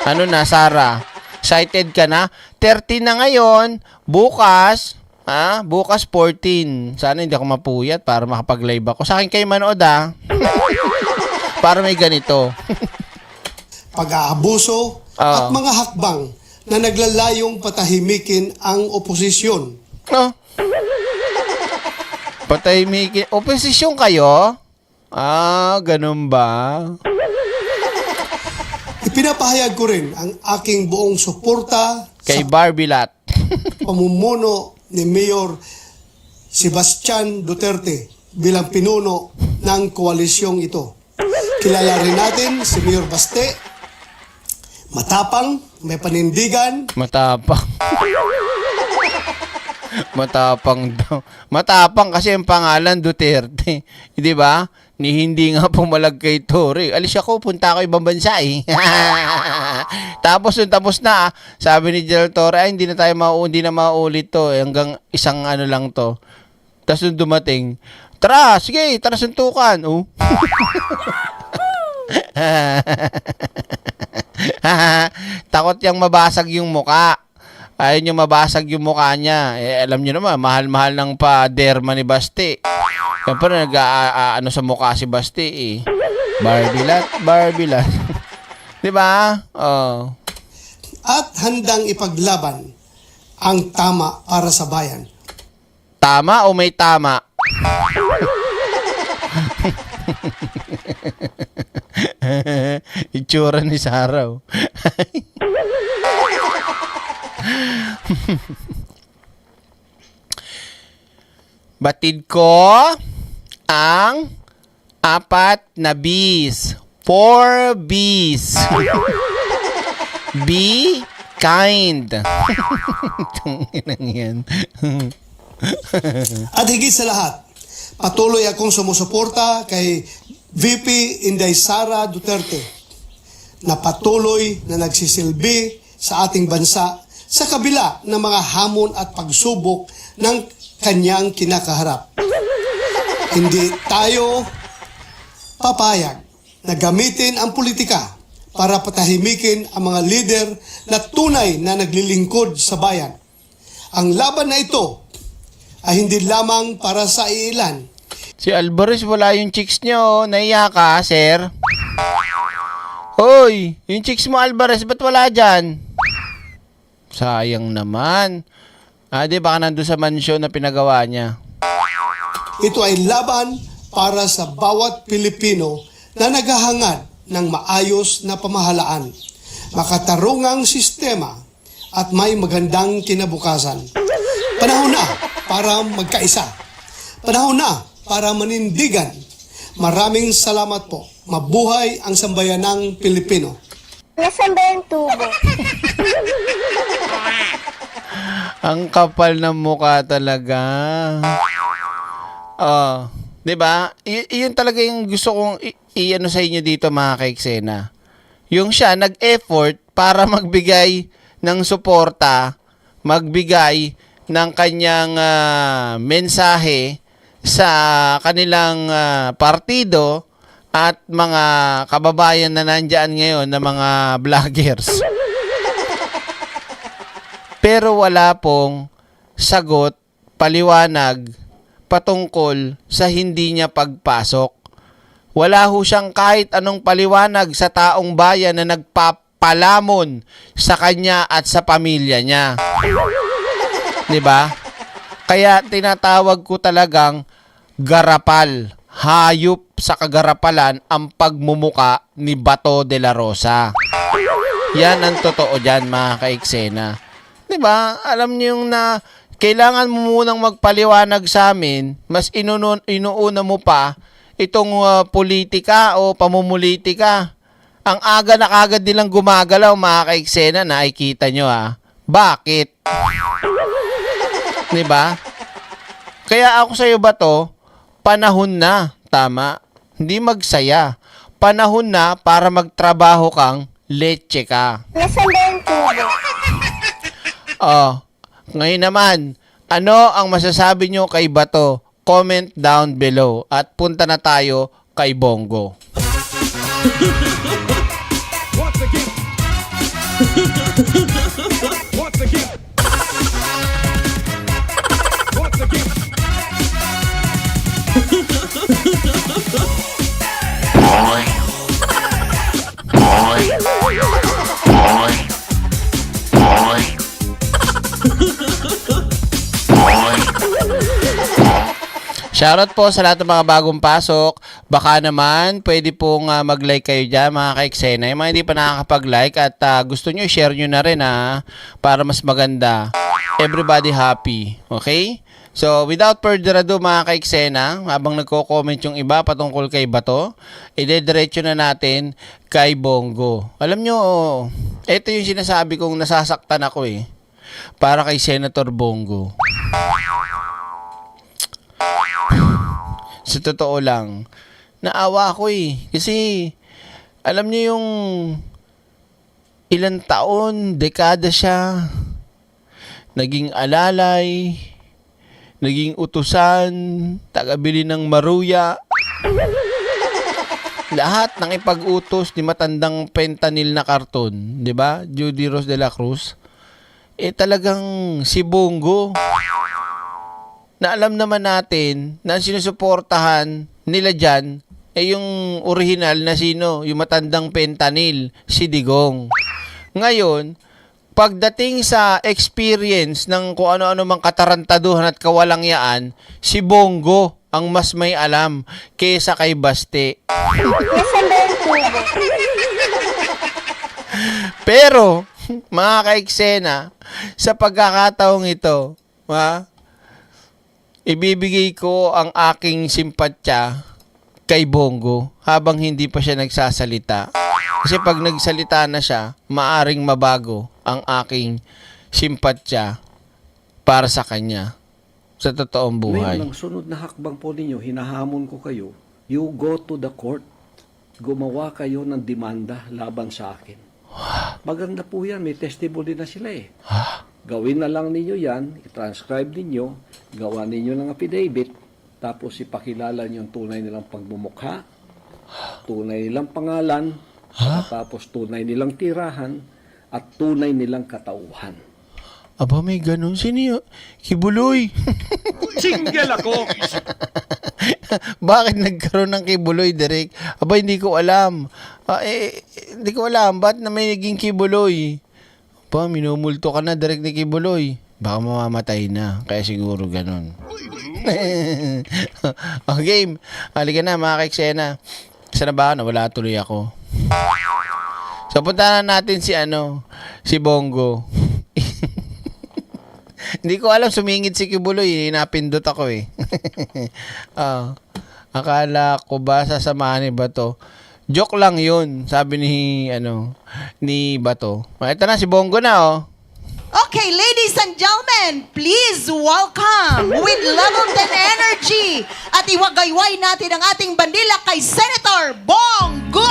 Ano na, Sara? Excited ka na? 30 na ngayon, bukas, bukas 14. Sana hindi ako mapuyat para makapag-live ako. Sa akin kayo manood para may ganito. Pag-aabuso at mga hakbang na naglalayong patahimikin ang oposisyon. Patahimikin. Oposisyon kayo? Ganun ba? Ipinapahayag ko rin ang aking buong suporta Kay sa Barbilat. pamumuno ni Mayor Sebastian Duterte bilang pinuno ng koalisyong ito. Kilala rin natin si Mayor Baste, matapang, may panindigan. Matapang. Matapang daw. Matapang kasi ang pangalan Duterte. Di ba? Hindi nga pumalag kay Tore. Alis ako, punta ako ibang bansa eh. Tapos na. Sabi ni Gerald Torre, hindi na maulit to. Hanggang isang ano lang to. Tapos nung dumating, tara suntukan. Takot yang mabasag yung muka. Ayaw nyo mabasag yung mukha niya. Alam nyo naman, mahal-mahal ng pa-derma ni Basti. Siyempre, ano sa mukha si Basti eh. Barbilat. Diba? Oh. At handang ipaglaban ang tama para sa bayan. Tama o may tama? Itsura ni Saraw. Batid ko ang 4 na B's. 4 B's. Be kind. Tunginang yan. At higit sa lahat, patuloy akong sumusuporta kay VP Inday Sara Duterte na patuloy na nagsisilbi sa ating bansa sa kabila ng mga hamon at pagsubok ng kanyang kinakaharap. Hindi tayo papayag na gamitin ang politika para patahimikin ang mga lider na tunay na naglilingkod sa bayan. Ang laban na ito ay hindi lamang para sa iilan. Si Alvarez, wala yung chicks nyo. Naiya ka, sir? Hoy, yung chicks mo, Alvarez, ba't wala dyan? Sayang naman. Di baka nandun sa mansyon na pinagawa niya. Ito ay laban para sa bawat Pilipino na naghahangad ng maayos na pamahalaan, makatarungang sistema at may magandang kinabukasan. Panahon na para magkaisa. Panahon na para manindigan. Maraming salamat po. Mabuhay ang sambayanang Pilipino. Nasaan ba yung tubo? Ang kapal ng mukha talaga. 'Di ba? Iyon talaga yung gusto kong i-ano sa inyo dito, mga kaiksena. Yung siya nag-effort para magbigay ng suporta, magbigay ng kanyang mensahe sa kanilang partido at mga kababayan na nandyan ngayon na mga vloggers. Pero wala pong sagot, paliwanag patungkol sa hindi niya pagpasok. Wala ho siyang kahit anong paliwanag sa taong bayan na nagpapalamon sa kanya at sa pamilya niya. 'Di ba? Kaya tinatawag ko talagang garapal, hayop sa kagarapalan ang pagmumuka ni Bato de la Rosa. Yan ang totoo dyan, mga kaiksena. 'Di ba? Alam niyo yung na kailangan mo munang magpaliwanag sa amin, mas inuuna mo pa itong politika o pamumulitika. Ang aga na kagad nilang gumagalaw, mga kaiksena, nakikita nyo Bakit? 'Di ba? Kaya ako sa'yo, Bato, panahon na, tama, hindi magsaya. Panahon na para magtrabaho kang leche ka. Nasaan ba yung tubo? Ngayon naman, ano ang masasabi nyo kay Bato? Comment down below at punta na tayo kay Bongo. Shoutout po sa lahat ng mga bagong pasok. Baka naman, pwede pong mag-like kayo dyan, mga kaiksena. Yung mga hindi pa nakakapag-like at gusto nyo, share nyo na rin para mas maganda. Everybody happy. Okay? So, without further ado, mga kaiksena, habang nagko-comment yung iba patungkol kay Bato, idediretso na natin kay Bongo. Alam nyo, ito yung sinasabi kong nasasaktan ako para kay Senator Bongo. Sa totoo lang, naawa ako kasi alam niyo yung ilang taon, dekada siya naging alalay, naging utusan, tagabili ng maruya. Lahat ng ipag-utos ni matandang fentanyl na karton, 'di ba? Judy Rose de la Cruz. Talagang si Bongo. Na alam naman natin na sinusuportahan nila dyan yung original na sino, yung matandang fentanyl, si Digong. Ngayon, pagdating sa experience ng kung ano-ano mang katarantaduhan at kawalangyaan, si Bongo ang mas may alam kaysa kay Baste. Nasaan ba yung tubo? Pero, mga kaiksena, sa pagkakataong ito, ibibigay ko ang aking simpatya kay Bongo habang hindi pa siya nagsasalita. Kasi pag nagsalita na siya, maaring mabago ang aking simpatya para sa kanya sa totoong buhay. Ngayon, ang sunod na hakbang po ninyo, hinahamon ko kayo, you go to the court. Gumawa kayo ng demanda laban sa akin. Maganda po yan, may testimony na sila Ha? Gawin na lang ninyo yan, i-transcribe ninyo, gawa ninyo ng affidavit, Tapos ipakilala niyo yung tunay nilang pagmumukha, tunay nilang pangalan, tapos tunay nilang tirahan, at tunay nilang katauhan. Aba, may ganun. Sino yun? Kibuloy. Single ako! Bakit nagkaroon ng kibuloy, Derek? Aba, hindi ko alam. Hindi ko alam. Ba't na may naging kibuloy? Aba, minumulto ka na, Derek, ni kibuloy. Baka mamamatay na. Kaya siguro ganun. Game. Halika na, mga kaiksena. Sana ba? Nawala tuloy ako. So, punta na natin si Bongo. Hindi ko alam, sumingid si Kibuloy. Napindot ako eh. Akala ko ba sasamahan ni Bato? Joke lang yun, sabi ni Bato. Ito na, si Bongo na oh. Okay, ladies and gentlemen, please welcome with level 10 energy at iwagayway natin ang ating bandila kay Senator Bongo!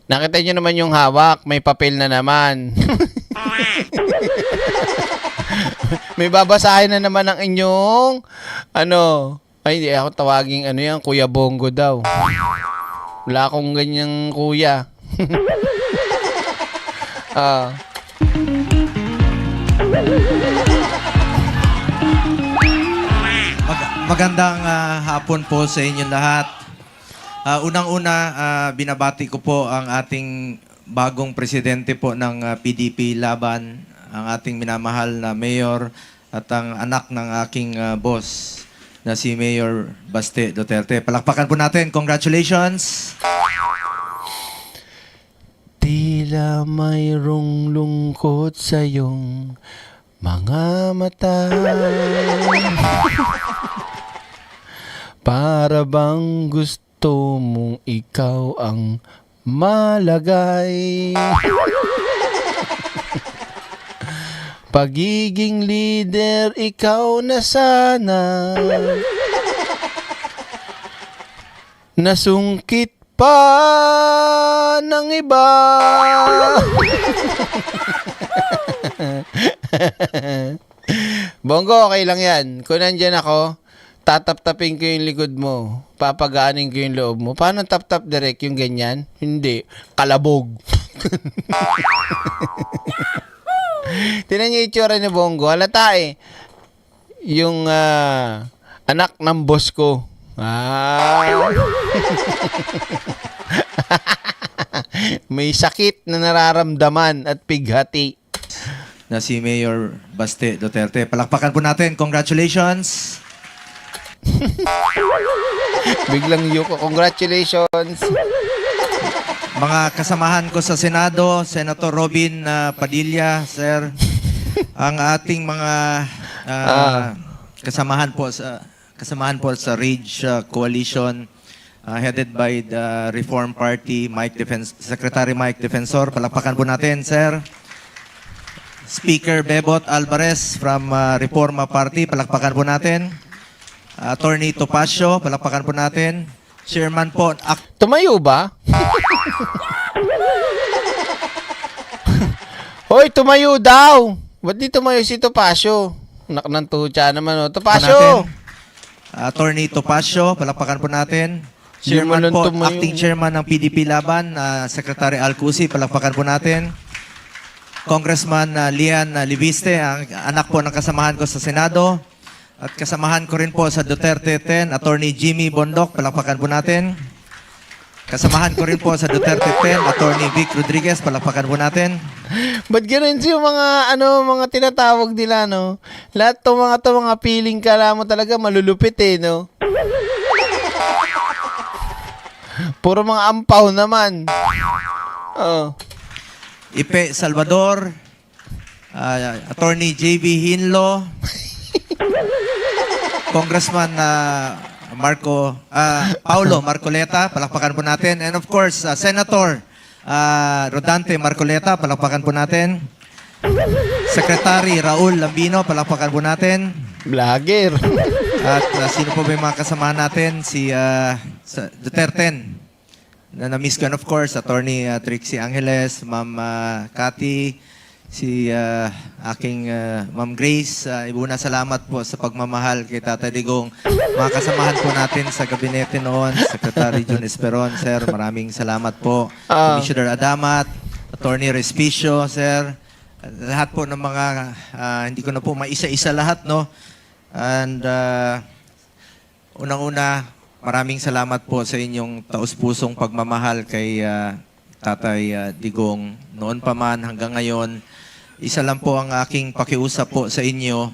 Nakita nyo naman yung hawak, may papel na naman. May babasahin na naman ang inyong ay hindi ako tawaging yan, Kuya Bongo daw. Wala akong ganyang kuya. Magandang hapon po sa inyong lahat. Unang-una, binabati ko po ang ating bagong presidente po ng PDP Laban, ang ating minamahal na mayor at ang anak ng aking boss na si Mayor Baste Duterte. Palakpakan po natin. Congratulations! Tila mayroong lungkot sa iyong mga mata. Para bang gusto mong ikaw ang malagay. Pagiging leader, ikaw na sana. Nasungkit pa ng iba. Bongo, okay lang yan. Kung nandyan ako, tatap-tapin ko yung likod mo. Papagaanin ko yung loob mo. Paano tap-tap direct yung ganyan? Hindi. Kalabog. Tinan niyo yung itsura ni Bongo. Halata eh. Yung anak ng boss ko. May sakit na nararamdaman at pighati. Na si Mayor Baste Duterte. Palakpakan po natin. Congratulations! Biglang yuko. Congratulations. Mga kasamahan ko sa Senado, Senator Robin Padilla, sir. Ang ating mga kasamahan po sa Rage Coalition headed by the Reform Party, Secretary Mike Defensor. Palakpakan po natin, sir. Speaker Bebot Alvarez from Reforma Party. Palakpakan po natin. Attorney Topacio. Palakpakan po natin. Chairman po. Tumayo ba? Hoy, tumayo daw. Ba't di tumayo si Topacio? Anak ng tucha naman, oh. Topacio! Attorney Topacio, palakpakan po natin. Hindi mo Chairman lang po, tumayo. Acting Chairman ng PDP Laban, Secretary Alcusi, palakpakan po natin. Congressman Lian Libiste, ang anak po ng kasamahan ko sa Senado. At kasamahan ko rin po sa Duterte 10, Attorney Jimmy Bondoc, palakpakan po natin. Kasamahan ko rin po sa Duterte 10, Attorney Vic Rodriguez, palakpakan po natin. Ba't ganun yung mga tinatawag nila, no? Lahat to mga feeling kala mo talaga malulupit eh, no? Puro mga ampaw naman. Oh. Ipe Salvador, Attorney JB Hinlo, Congressman Paulo Marcoleta, palakpakan po natin. And of course, Senator Rodante Marcoleta, palakpakan po natin. Secretary Raul Lambino, palakpakan po natin. Vlogger. At sino po ba yung mga kasamahan natin? Si Duterte. Na na-miss ko, and of course, Attorney Trixie Angeles, Ma'am Cathy, si aking Ma'am Grace. Una salamat po sa pagmamahal kay Tatay Digong. Mga kasamahan po natin sa gabinete noon, Secretary Jun Esperon, sir, maraming salamat po. Commissioner Adamat, Attorney Respicio, sir. Lahat po ng mga, hindi ko na po maisa-isa lahat, no? And unang-una, maraming salamat po sa inyong taus-pusong pagmamahal kay Tatay Digong. Noon pa man hanggang ngayon, isa lang po ang aking pakiusap po sa inyo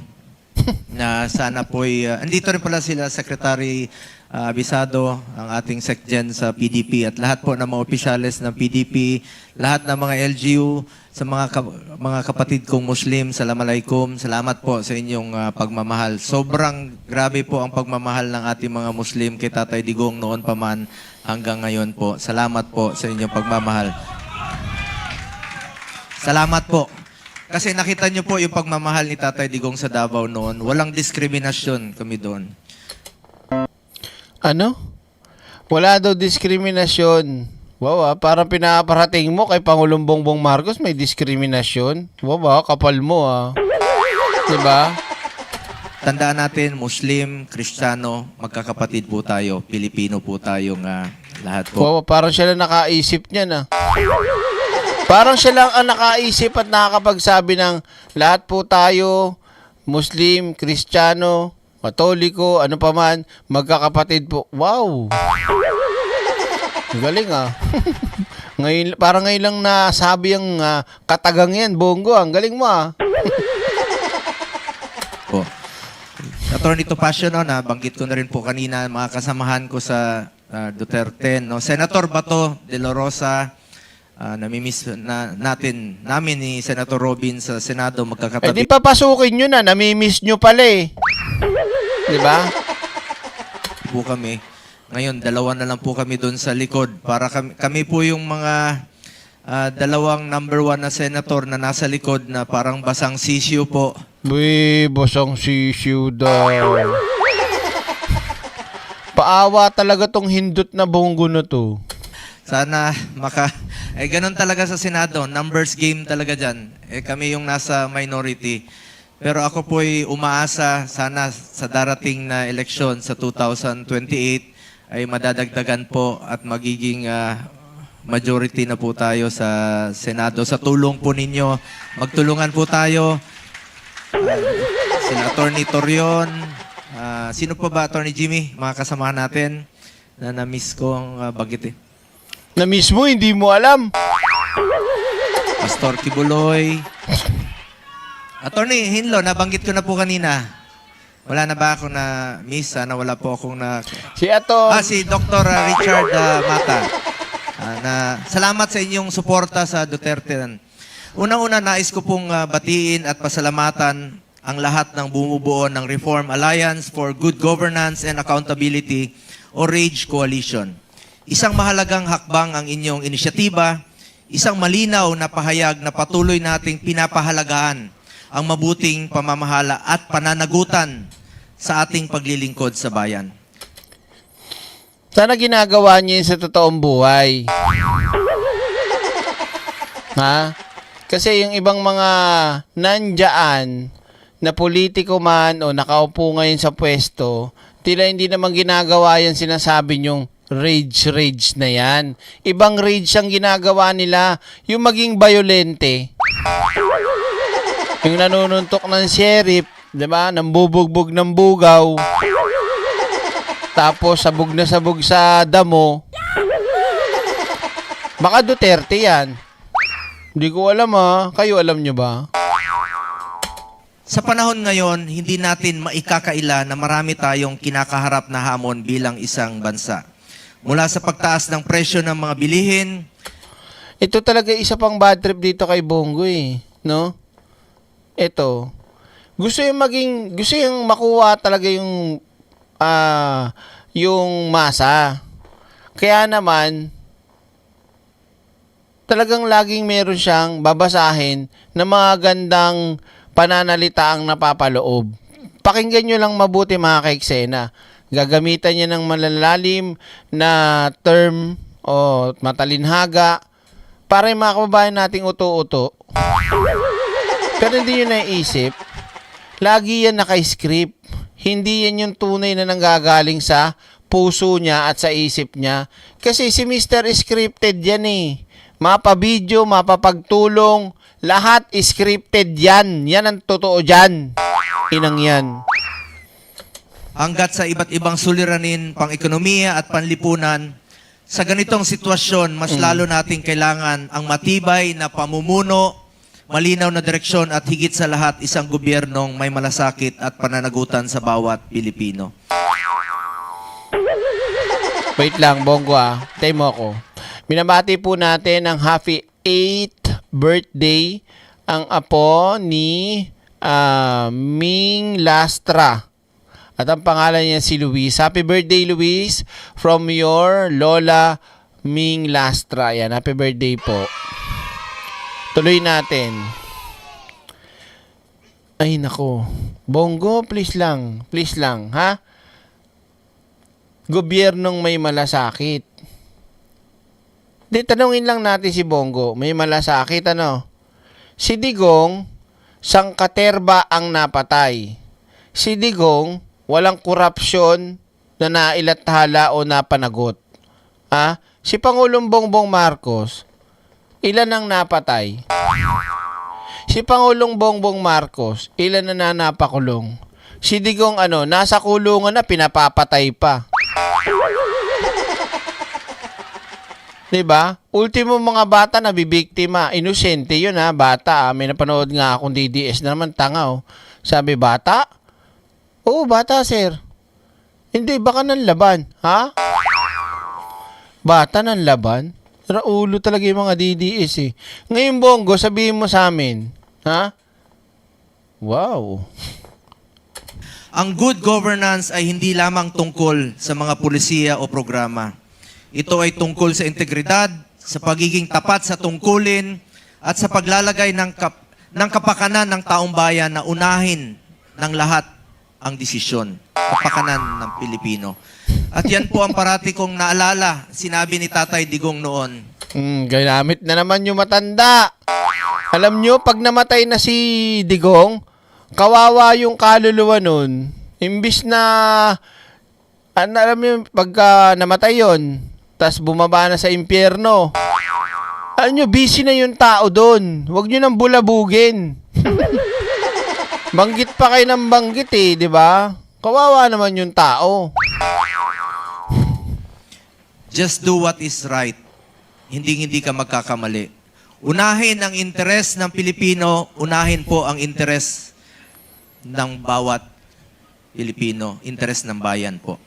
na sana po'y, andito rin pala sila Secretary Abisado, ang ating SecGen sa PDP at lahat po ng mga opisyales ng PDP, lahat ng mga LGU, sa mga kapatid kong Muslim, Assalamualaikum, salamat po sa inyong pagmamahal. Sobrang grabe po ang pagmamahal ng ating mga Muslim kay Tatay Digong noon pa man hanggang ngayon po. Salamat po sa inyong pagmamahal. Salamat po. Kasi nakita niyo po yung pagmamahal ni Tatay Digong sa Davao noon. Walang diskriminasyon kami doon. Ano? Wala daw diskriminasyon. Wow, parang pinaparating mo kay Pangulong Bongbong Marcos may diskriminasyon. Wow, kapal mo Diba? Tandaan natin, Muslim, Kristiyano, magkakapatid po tayo. Pilipino po tayong lahat po. Wow, parang siya lang nakaisip niya na. Parang siya lang ang nakaisip at nakakapagsabi ng lahat po tayo, Muslim, Kristiyano, Katoliko, ano pa man, magkakapatid po. Wow! Galing ngayon, parang ngayon lang nasabi ang katagang yan, Bongo. Ang galing mo Po. Attorney Topacio, no, nabanggit ko na rin po kanina, mga kasamahan ko sa Duterte, no? Senator Bato de la Rosa, namimiss namin ni Senator Robin sa Senado, Eh magkakatabi di papasukin nyo na, namimiss nyo pala Diba? po kami. Ngayon, dalawa na lang po kami doon sa likod. Para kami po yung mga dalawang number 1 na senator na nasa likod na parang basang sisyo po. Uy, bosang sisiw daw. Paawa talaga tong hindot na Bongo na to. Sana ganun talaga sa Senado. Numbers game talaga dyan. Kami yung nasa minority. Pero ako po'y umaasa sana sa darating na eleksyon sa 2028 ay madadagdagan po at magiging majority na po tayo sa Senado. Sa tulong po ninyo, magtulungan po tayo. Sina Attorney Torion, sino pa ba, Attorney Jimmy, mga kasamahan natin na na-miss ko ang bagit Na mismo, hindi mo alam. Pastor Kibuloy. Attorney Hinlo, nabanggit ko na po kanina. Wala na ba ako na miss? Sana wala po akong na... Si Ato. Si Dr. Richard Mata. Salamat sa inyong suporta sa Duterte. Unang-una, nais ko pong batiin at pasalamatan ang lahat ng bumubuo ng Reform Alliance for Good Governance and Accountability o RAGE Coalition. Isang mahalagang hakbang ang inyong inisyatiba, isang malinaw na pahayag na patuloy nating pinapahalagahan ang mabuting pamamahala at pananagutan sa ating paglilingkod sa bayan. Sana ginagawa niyo yun sa totoong buhay. Kasi yung ibang mga nandyan na politiko man o nakaupo ngayon sa pwesto, tila hindi naman ginagawa yan sinasabi niyong rage na yan. Ibang rage ang ginagawa nila, yung maging violente. Yung nanununtok ng sheriff, di ba? Nambubugbog ng bugaw. Tapos sabog na sabog sa damo. Baka Duterte yan. Hindi ko alam Kayo alam nyo ba? Sa panahon ngayon, hindi natin maikakaila na marami tayong kinakaharap na hamon bilang isang bansa. Mula sa pagtaas ng presyo ng mga bilihin. Ito talaga isa pang bad trip dito kay Bongo no? Ito, gusto yung makuha talaga yung masa. Kaya naman, talagang laging meron siyang babasahin na mga gandang pananalita ang napapaloob. Pakinggan nyo lang mabuti mga kaiksena. Gagamitan niya ng malalalim na term o matalinhaga para yung mga kababayan nating uto-uto. Pero hindi yun naisip. Lagi yan naka-script. Hindi yan yung tunay na nanggagaling sa puso niya at sa isip niya. Kasi si Mr. Scripted yan eh. Mapa-video, mapapagtulong, lahat scripted yan. Yan ang totoo dyan. Inang yan. Hanggat sa iba't ibang suliranin, pang-ekonomiya at panlipunan, sa ganitong sitwasyon, mas lalo nating kailangan ang matibay na pamumuno, malinaw na direksyon at higit sa lahat isang gobyernong may malasakit at pananagutan sa bawat Pilipino. Wait lang, Bongo Tay mo ako. Binabati po natin ang happy 8th birthday ang apo ni Ming Lastra. At ang pangalan niya si Luis. Happy birthday, Luis, from your Lola Ming Lastra. Yan, happy birthday po. Tuloy natin. Ay, nako. Bongo, please lang. Please lang, ha? Gobyernong may malasakit. Di, tanungin lang natin si Bongo. May malasakit, ano? Si Digong, sangkaterba ang napatay. Si Digong, walang korupsyon na nailathala o napanagot. Si Pangulong Bongbong Marcos, ilan ang napatay? Si Pangulong Bongbong Marcos, ilan na napakulong? Si Digong nasa kulungan na, pinapapatay pa. 'Di ba? Ultimo mga bata na bibiktima, inosente 'yun bata. May napanood nga akong DDS na naman tanga oh. Sabi bata? Oo, bata sir. Hindi, baka ng laban, ha? Bata ng laban? Raulo talaga yung mga DDS eh. Ngayon Bongo, sabihin mo sa amin, ha? Wow. Ang good governance ay hindi lamang tungkol sa mga pulisiya o programa. Ito ay tungkol sa integridad, sa pagiging tapat sa tungkulin, at sa paglalagay ng kapakanan ng taong bayan na unahin ng lahat ang desisyon, kapakanan ng Pilipino. At yan po ang parati kong naalala, sinabi ni Tatay Digong noon. Ginamit na naman yung matanda. Alam nyo, pag namatay na si Digong, kawawa yung kaluluwa nun. Imbis na, alam nyo, pagka namatay yon, tas bumaba na sa impyerno, alam nyo, busy na yung tao doon. Huwag nyo nang bulabugin. Banggit pa kayo ng banggit eh, di ba? Kawawa naman yung tao. Just do what is right. Hindi ka magkakamali. Unahin ang interes ng Pilipino, unahin po ang interes ng bawat Pilipino, interes ng bayan po.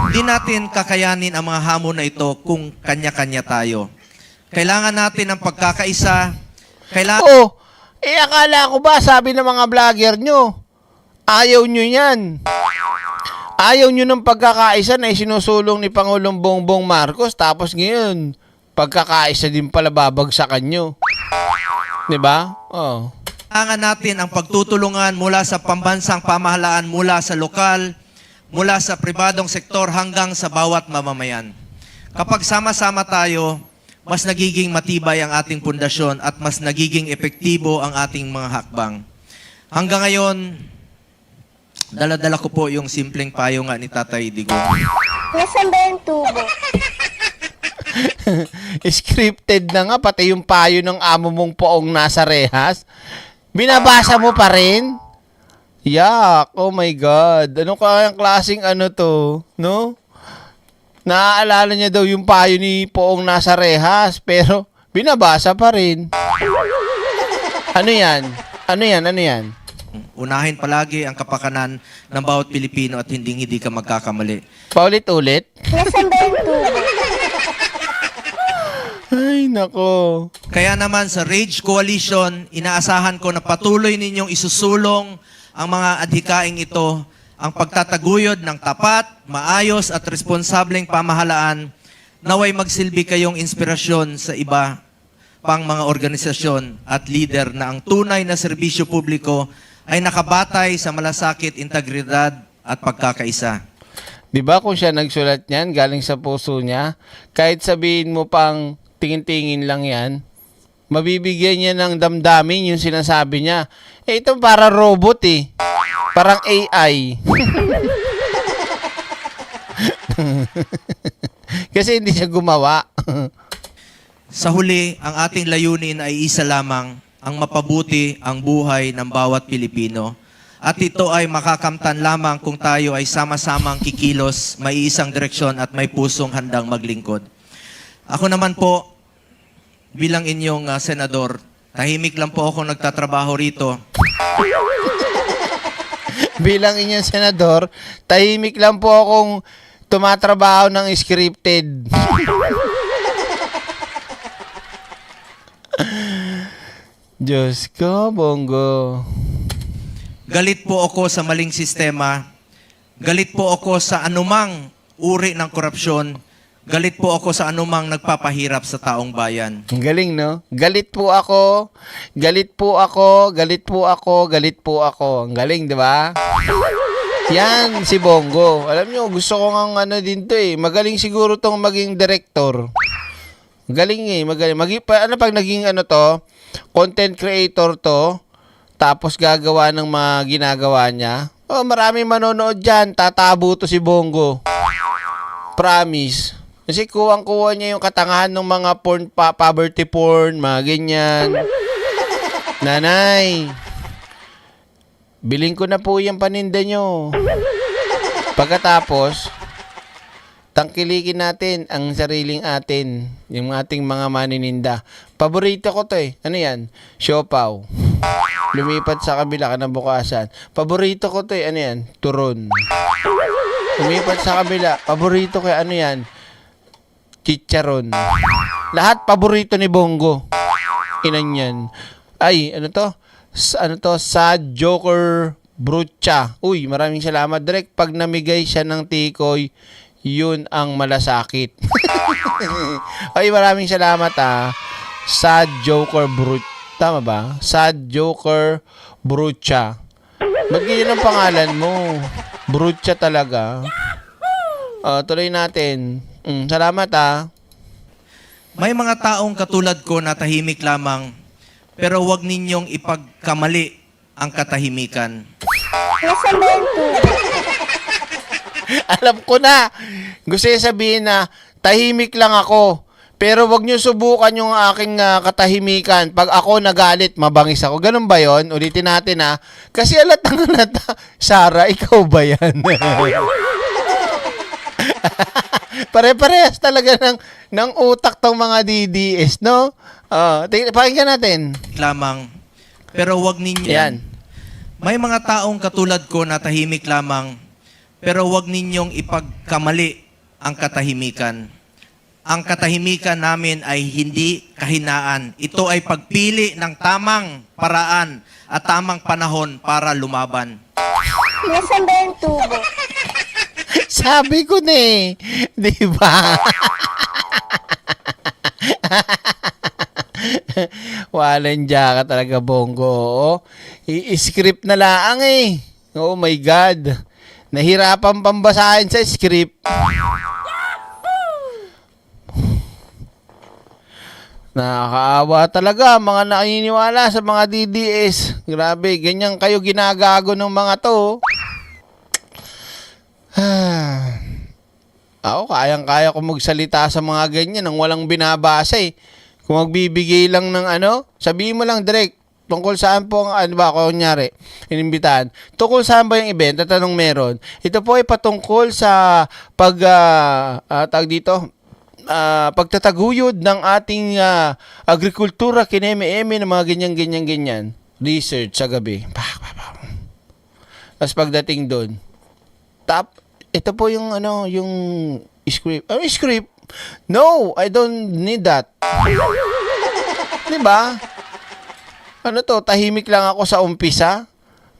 Hindi natin kakayanin ang mga hamon na ito kung kanya-kanya tayo. Kailangan natin ng pagkakaisa. Akala ko ba, sabi ng mga vlogger nyo, ayaw nyo yan. Ayaw nyo ng pagkakaisa na isinusulong ni Pangulong Bongbong Marcos, tapos ngayon, pagkakaisa din pala babagsakan nyo. Diba? Oh. Kailangan natin ang pagtutulungan mula sa pambansang pamahalaan, mula sa lokal, mula sa pribadong sektor hanggang sa bawat mamamayan. Kapag sama-sama tayo, mas nagiging matibay ang ating pundasyon at mas nagiging epektibo ang ating mga hakbang. Hanggang ngayon, dala-dala ko po yung simpleng payo nga ni Tatay Digong. Nasaan ba yung tubo? Scripted na nga, pati yung payo ng amo mong poong nasa rehas. Binabasa mo pa rin? Yak, oh my God. Ano kayang klaseng to, no? Naaalala niya daw yung payo ni poong nasa rehas, pero binabasa pa rin. Ano yan? Unahin palagi ang kapakanan ng bawat Pilipino at hindi ka magkakamali. Paulit-ulit? Nasaan ba yung tubo? Ay, nako. Kaya naman sa Rage Coalition, inaasahan ko na patuloy ninyong isusulong ang mga adhikaing ito, ang pagtataguyod ng tapat, maayos at responsableng pamahalaan, naway magsilbi kayong inspirasyon sa iba pang mga organisasyon at leader na ang tunay na serbisyo publiko ay nakabatay sa malasakit, integridad at pagkakaisa. Di ba kung siya nagsulat niyan, galing sa puso niya, kahit sabihin mo pang tingin-tingin lang yan, Mabibigyan niya ng damdamin yung sinasabi niya. Eh, ito para robot eh. Parang AI. Kasi hindi siya gumawa. Sa huli, ang ating layunin ay isa lamang, ang mapabuti ang buhay ng bawat Pilipino. At ito ay makakamtan lamang kung tayo ay sama-samang kikilos, may isang direksyon at may pusong handang maglingkod. Ako naman po, bilang inyong senador, tahimik lang po ako nagtatrabaho rito. Bilang inyong senador, tahimik lang po akong tumatrabaho ng scripted. Diyos ko, Bongo. Galit po ako sa maling sistema. Galit po ako sa anumang uri ng korupsyon. Galit po ako sa anumang nagpapahirap sa taong bayan. Ang galing, no? Galit po ako, galit po ako, galit po ako, galit po ako. Ang galing, di ba? Yan, si Bongo. Alam nyo, gusto ko nga ano din to eh. Magaling siguro tong maging director. Galing eh, magaling. Ano pag naging ano to, content creator to, tapos gagawa ng mga ginagawa niya. Oh, maraming manonood dyan. Tatabo to si Bongo. Promise. Kasi kuwang-kuha niya yung katangahan ng mga porn, poverty porn, mga ganyan. Nanay, biling ko na po yung paninda nyo. Pagkatapos, tangkilikin natin ang sariling atin, yung ating mga manininda. Paborito ko to eh. Ano yan? Siopaw. Lumipat sa kabila kinabukasan. Paborito ko to eh. Ano yan? Turon. Lumipat sa kabila. Paborito ko ano yan? Chicharon. Lahat paborito ni Bongo. Inan yan. Ay, ano to? Sa Joker Brucha. Uy, maraming salamat. Direk, pag namigay siya ng tikoy, yun ang malasakit. Ay, maraming salamat Sa Joker Brucha. Tama ba? Sa Joker Brucha. Ba't yun ang pangalan mo? Brucha talaga. Tuloy natin. Salamat May mga taong katulad ko na tahimik lamang, pero huwag ninyong ipagkamali ang katahimikan. Nasaan ba yung tubo? Alam ko na. Gusto niya sabihin na tahimik lang ako. Pero wag niyo subukan yung aking katahimikan. Pag ako nagalit, mabangis ako. Ganun ba yon? Ulitin natin Kasi alatang alata. Sarah, ikaw ba yan? Pare-parehas talaga ng utak tong mga DDS, no? Pakinggan natin. Lamang, pero huwag ninyo. Yan. May mga taong katulad ko na tahimik lamang, pero huwag ninyong ipagkamali ang katahimikan. Ang katahimikan namin ay hindi kahinaan. Ito ay pagpili ng tamang paraan at tamang panahon para lumaban. Nasaan ba yung tubo? Sabi ko na eh. Di ba? Walang ka talaga, Bongo. I-script na lang eh. Oh my God. Nahirapan pambasahin sa script. Nakakaawa talaga mga naniniwala sa mga DDS. Grabe, ganyan kayo ginagago ng mga to. Ako, kayang-kaya ko magsalita sa mga ganyan nang walang binabasa eh. Kung magbibigay lang ng sabihin mo lang direct, tungkol saan po ang, kunyari, inimbitahan. Tungkol saan ba yung event? Tatanong meron. Ito po ay patungkol sa pagtataguyod ng ating agrikultura, kineme-eme ng mga ganyan. Research sa gabi. Tapos pagdating doon, ito po yung yung script. Script? No, I don't need that. Diba? Tahimik lang ako sa umpisa.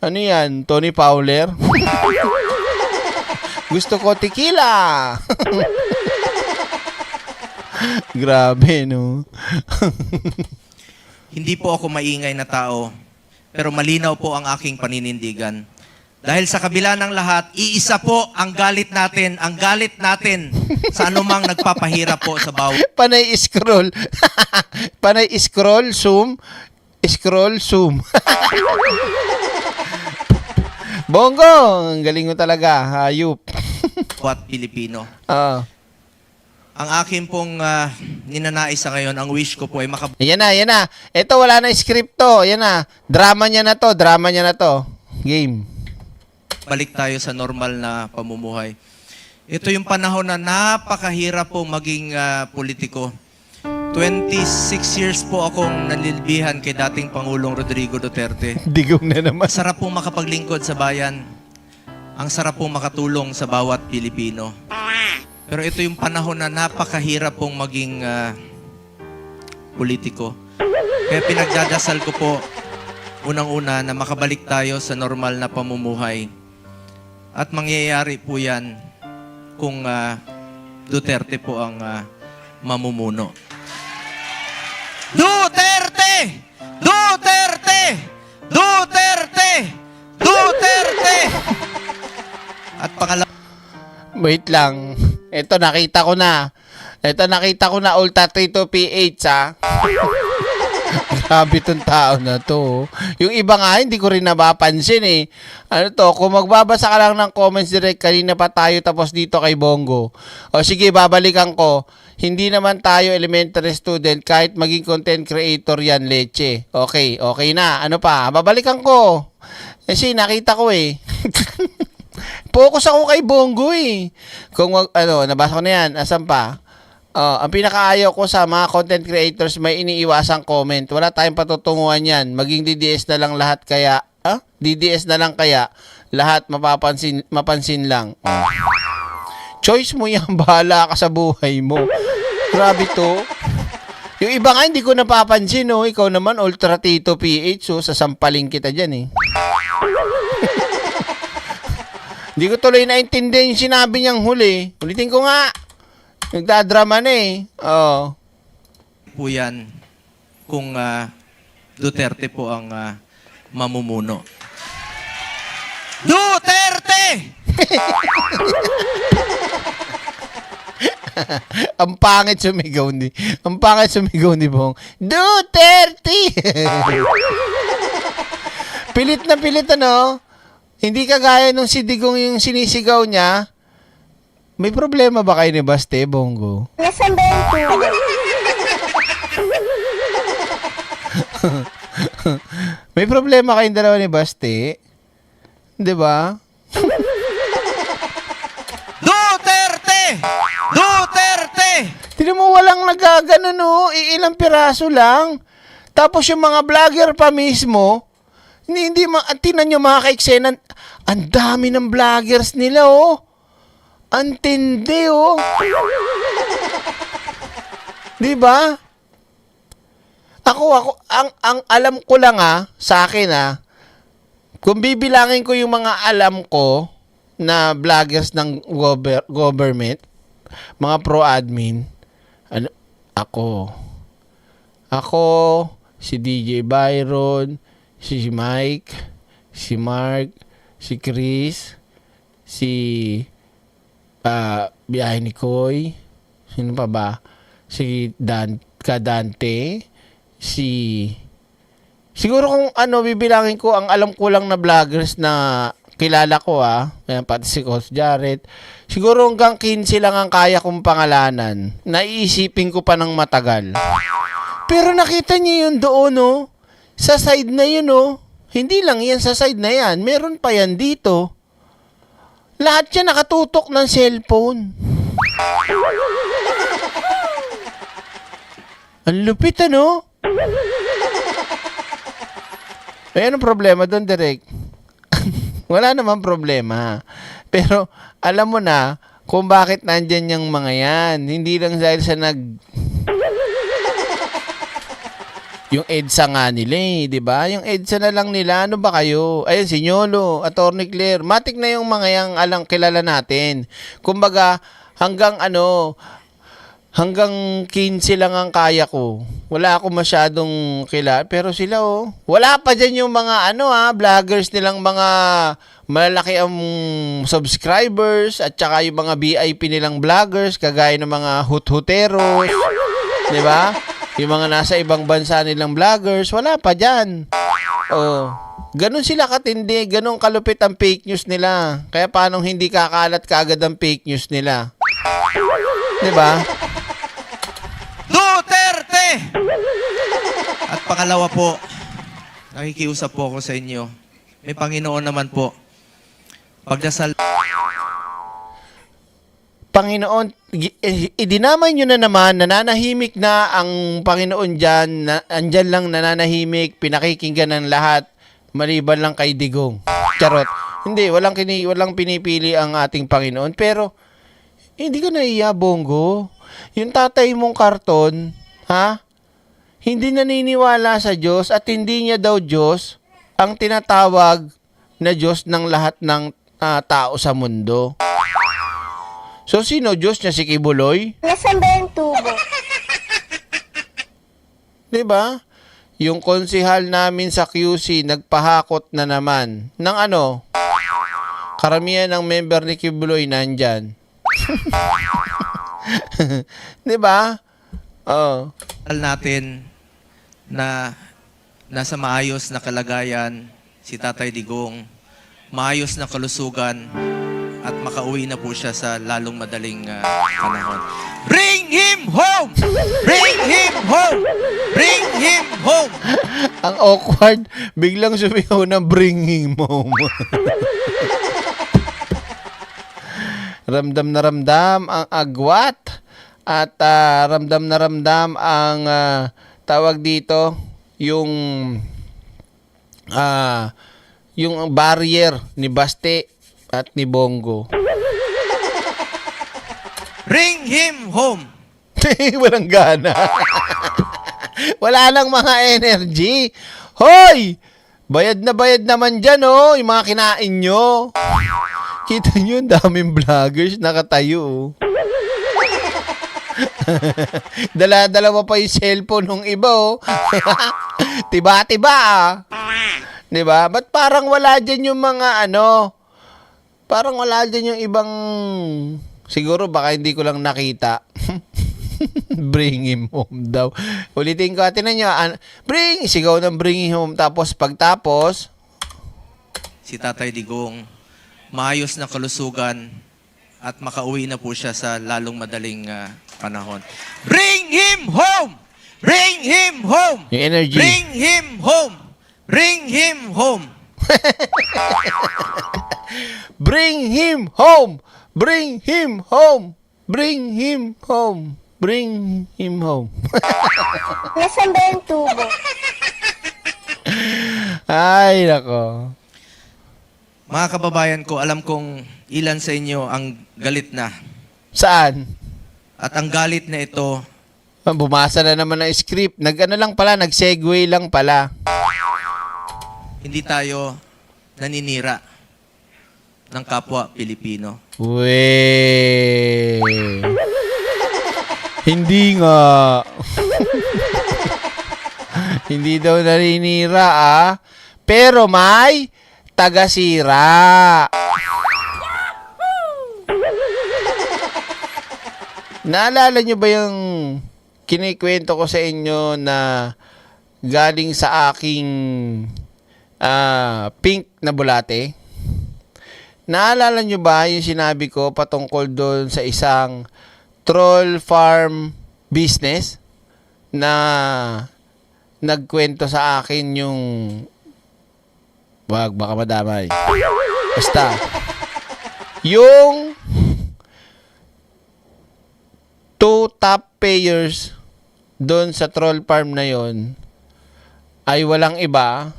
Ano yan? Tony Fowler? Gusto ko tequila. Grabe, no? Hindi po ako maingay na tao, pero malinaw po ang aking paninindigan. Dahil sa kabila ng lahat, iisa po ang galit natin sa anumang nagpapahirap po sa bawat Panay scroll. Panay scroll, zoom. Scroll, zoom. Bongo, ang galing mo talaga. Hayop. Pilipino. Ah. Ang akin pong ninanais sa ngayon, ang wish ko po ay Yan na. Ito, wala na script to. Yan na. Drama niya na to. Game. balik tayo sa normal na pamumuhay. Ito yung panahon na napakahirap po maging politiko. 26 years po akong nanlilbihan kay dating Pangulong Rodrigo Duterte. Digong na naman. Masarap pong makapaglingkod sa bayan. Ang sarap pong makatulong sa bawat Pilipino. Pero ito yung panahon na napakahirap pong maging politiko. Kaya pinagdadasal ko po, unang-una, na makabalik tayo sa normal na pamumuhay. At mangyayari po yan kung Duterte po ang mamumuno. Duterte! Duterte! Duterte! Duterte! At pangalawa, Wait lang. Ito nakita ko na. Ultra 32 PH ha. Grabe tong tao na to. Yung iba nga, hindi ko rin napapansin eh. Ano to, kung magbabasa ka lang ng comments direct, kanina pa tayo tapos dito kay Bongo. O sige, babalikan ko. Hindi naman tayo elementary student kahit maging content creator yan, leche. Okay na. Ano pa? Babalikan ko. Kasi nakita ko eh. Focus ako kay Bongo eh. Kung nabasa ko na yan. Asan pa? Ang pinakaayaw ko sa mga content creators, may iniiwasang comment. Wala tayong patutunguhan yan. Maging DDS na lang lahat kaya, DDS na lang kaya, lahat mapansin lang. Choice mo yan, bahala ka sa buhay mo. Grabe to. Yung iba nga, hindi ko napapansin, no? Ikaw naman, Ultra Tito PH, so sasampaling kita dyan, eh. Hindi ko tuloy naintindihan yung sinabi niyang huli. Ulitin ko nga. Nagdadrama na eh. Oo. po yan kung Duterte po ang mamumuno. Duterte! Ang pangit sumigaw ni Bong. Duterte! Pilit na pilit ano? Hindi kagaya nung si Digong yung sinisigaw niya. May problema ba kayo ni Baste, Bongo? Nasaan ba yung tubo? May problema kayong dalawa ni Baste? 'Di ba? Duterte! Duterte! Tignan mo walang nagagano no, iilang piraso lang. Tapos yung mga vlogger pa mismo, hindi tingnan nyo mga kaiksenan, ang dami ng vloggers nila oh. Ang tindi oh. 'Di ba? Ako ang alam ko lang sa akin kung bibilangin ko yung mga alam ko na vloggers ng government, mga pro-admin, ako, si DJ Byron, si Mike, si Mark, si Chris, si Biyahe ni Koy, sino pa ba? Si Kadante, siguro kung bibilangin ko, ang alam ko lang na vloggers na kilala ko ayan, pati si Coach Jared, siguro hanggang 15 lang ang kaya kong pangalanan. Naiisipin ko pa ng matagal. Pero nakita niyo yun doon sa side na yun hindi lang yan sa side na yan, meron pa yan dito. Lahat yan nakatutok ng cellphone. Ang lupit anong problema doon, Direk? Wala namang problema. Pero alam mo na kung bakit nandyan yung mga yan. Hindi lang dahil sa yung EDSA nga nila di ba? Yung EDSA na lang nila, ano ba kayo? Ayun, si Nyolo, Atty. Claire, matik na yung mga yang kilala natin. Kumbaga, hanggang hanggang 15 lang ang kaya ko. Wala ako masyadong kilala. Pero sila, wala pa dyan yung mga, vloggers nilang mga malalaki ang subscribers at saka yung mga VIP nilang vloggers, kagaya ng mga hut-huteros, di ba? Yung mga nasa ibang bansa nilang vloggers, wala pa dyan. Ganun sila katindi, ganun kalupit ang fake news nila. Kaya paano hindi kakalat kaagad ang fake news nila? Di ba? Duterte! At pangalawa po, nakikiusap po ako sa inyo. May Panginoon naman po. Pagdasal Panginoon, idinamay nyo na naman, nananahimik na ang Panginoon dyan, andyan lang nananahimik, pinakikinggan ng lahat, maliban lang kay Digong. Charot. Hindi, walang pinipili ang ating Panginoon, pero hindi ka naiya, Bongo. Yung tatay mong karton, hindi naniniwala sa Diyos at hindi niya daw Diyos ang tinatawag na Diyos ng lahat ng tao sa mundo. So, sino Diyos niya? Si Kibuloy? Nasaan ba yung tubo? Diba? Yung konsihal namin sa QC nagpahakot na naman ng karamihan ng member ni Kibuloy nandyan. Diba? natin na nasa maayos na kalagayan si Tatay Digong, maayos na kalusugan, at makauwi na po siya sa lalong madaling panahon. Bring him home! Bring him home! Bring him home! Ang awkward, biglang sumigaw na bring him home. Ramdam na ramdam ang agwat at ramdam na ramdam ang tawag dito, yung barrier ni Baste at ni Bongo. Bring him home! Walang gana. Wala lang mga energy. Hoy! Bayad na bayad naman dyan, yung mga kinain nyo. Kita nyo, ang daming vloggers nakatayo. Dala-dalawa pa yung cellphone ng iba, Tiba-tiba, Diba? Ba't parang wala dyan yung mga parang wala dyan yung ibang, siguro baka hindi ko lang nakita. Bring him home daw. Ulitin ko, tinan nyo, sigaw ng bring him home, tapos pagtapos, Si Tatay Digong, maayos na kalusugan, at makauwi na po siya sa lalong madaling panahon. Bring him home! Bring him home! yung energy. Bring him home! Bring him home! Bring him home! Bring him home! Bring him home! Bring him home. Nasaan ba yung tubo? Ay, nako. Mga kababayan ko, alam kong ilan sa inyo ang galit na. Saan? At ang galit na ito, Bumasa na naman ng script. Nag-segue lang pala. hindi tayo naninira ng kapwa Pilipino. Weh. Hindi nga. Hindi daw naninira, Pero may tagasira. Naalala nyo ba yung kinikwento ko sa inyo na galing sa aking pink na bulate? Naalala nyo ba yung sinabi ko patungkol doon sa isang troll farm business na nagkwento sa akin yung baka madamay. Basta yung 2 top payers doon sa troll farm na yon ay walang iba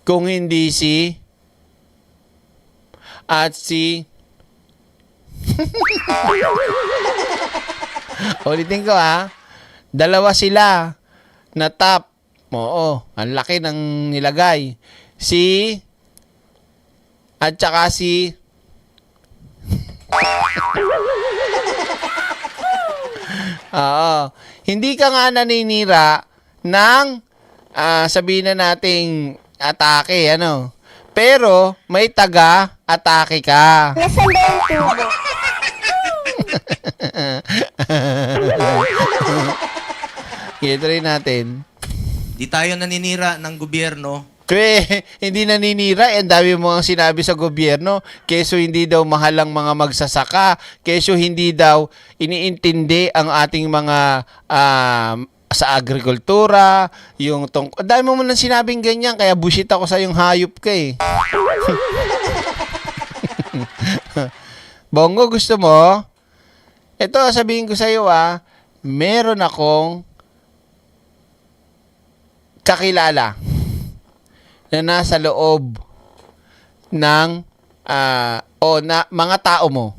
kung hindi si ulitin ko dalawa sila na top. Oo, ang laki ng nilagay. At saka si Oo. Hindi ka nga naninira ng sabihin na nating atake, ano. Pero may taga-atake ka. Nasaan ba yung tubo? Ituloy natin. Di tayo naninira ng gobyerno. Hindi naninira. Ang dami mo ang sinabi sa gobyerno. Keso hindi daw mahal ang mga magsasaka. Keso hindi daw iniintindi ang ating mga sa agrikultura. Ang dami mo nang sinabing ganyan. Kaya bullshit ako sa yung hayop ka eh. Bongo, gusto mo? Ito, sabihin ko sa iyo meron akong kakilala na nasa loob ng mga tao mo.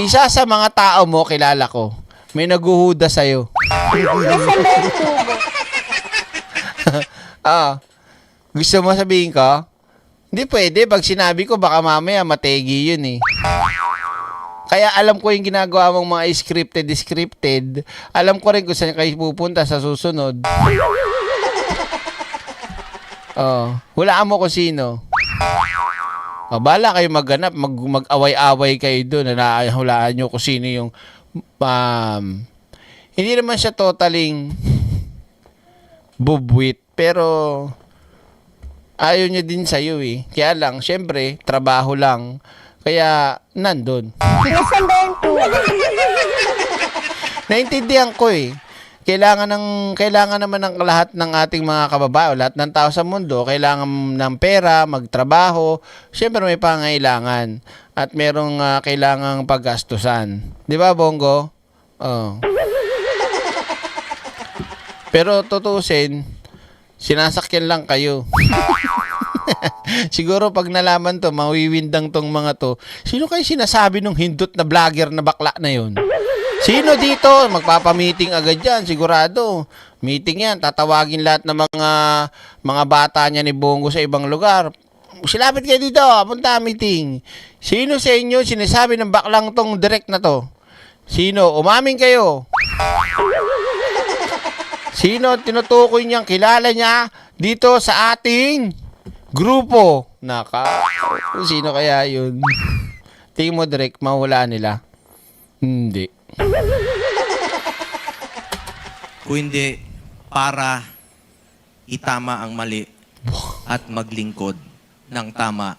Isa sa mga tao mo, kilala ko. May naguhuda sa'yo. Nasaan ba yung tubo? Gusto mo sabihin ko? Hindi pwede. Pag sinabi ko, baka mamaya mategi yun eh. Kaya alam ko yung ginagawa mong mga scripted. Alam ko rin kung saan kayo pupunta sa susunod. Hulaan mo kung sino. Bala kayo maghanap, mag-away-away kayo doon. Hulaan nyo kung sino yung hindi naman siya totaling bubwit, pero ayaw niya din sa'yo eh. Kaya lang, syempre, trabaho lang. Kaya, nandun. Nasaan ba yung tubo? Naintindihan ko eh. Kailangan naman ng lahat ng ating mga kababayan, lahat ng tao sa mundo, kailangan ng pera, magtrabaho. Siyempre may pangailangan at merong kailangang paggastusan. 'Di ba, Bongo? Pero tutusin, sinasakyan lang kayo. Siguro pag nalaman to, mawiwindang tong mga to. Sino kayo sinasabi nung hindot na vlogger na bakla na yun? Sino dito? Magpapamiting agad yan, sigurado. Meeting yan, tatawagin lahat ng mga bata niya ni Bongo sa ibang lugar. Silapit kayo dito, punta meeting. Sino sa inyo sinasabi ng baklang tong direct na to? Sino? Umamin kayo. Sino tinutukoy niyang kilala niya dito sa ating grupo? Sino kaya yun? Tingin mo direct, mahulaan nila? Hindi. Kung hindi, para itama ang mali at maglingkod ng tama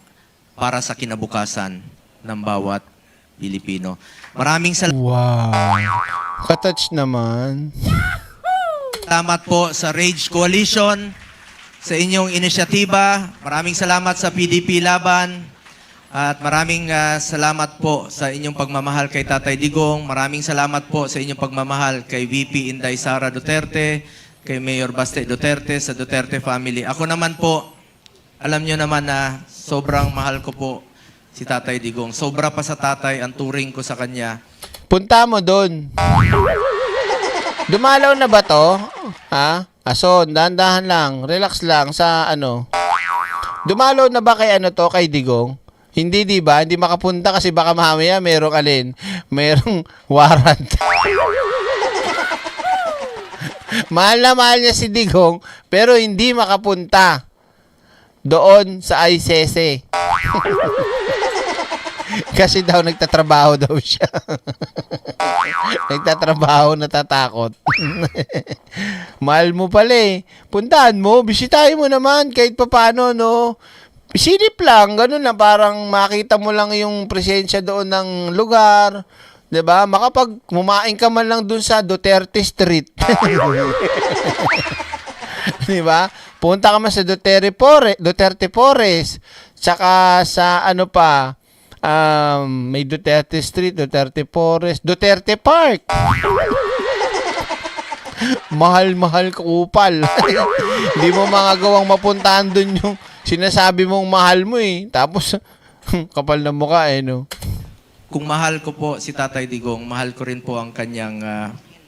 para sa kinabukasan ng bawat Pilipino. Maraming Wow. Katouch naman. salamat po sa Rage Coalition, sa inyong inisyatiba. Maraming salamat sa PDP Laban. At maraming salamat po sa inyong pagmamahal kay Tatay Digong. Maraming salamat po sa inyong pagmamahal kay VP Inday Sara Duterte, kay Mayor Baste Duterte, sa Duterte family. Ako naman po, alam nyo naman na sobrang mahal ko po si Tatay Digong. Sobra pa sa tatay ang turing ko sa kanya. Punta mo doon. Dumalaw na ba to? Ha? Aso, dahan-dahan lang. Relax lang sa ano. Dumalaw na ba kay kay Digong? Hindi, di ba? Hindi makapunta kasi baka mamaya merong warrant. Mahal na mahal niya si Digong, pero hindi makapunta doon sa ICC. Kasi daw nagtatrabaho daw siya. Nagtatrabaho, natatakot. Mahal mo pala eh. Puntahan mo, bisitahin mo naman kahit papano, no? Silip lang, ganun lang, parang makita mo lang yung presensya doon ng lugar. 'Di ba? Mumain ka man lang doon sa Duterte Street. 'Di ba? Punta ka man sa Duterte Forest. Tsaka sa may Duterte Street, Duterte Forest, Duterte Park. Mahal-mahal ka upal. Hindi mo magagawang mapuntahan doon yung sinasabi mong mahal mo eh. Tapos, kapal na mukha no? Kung mahal ko po si Tatay Digong, mahal ko rin po ang kanyang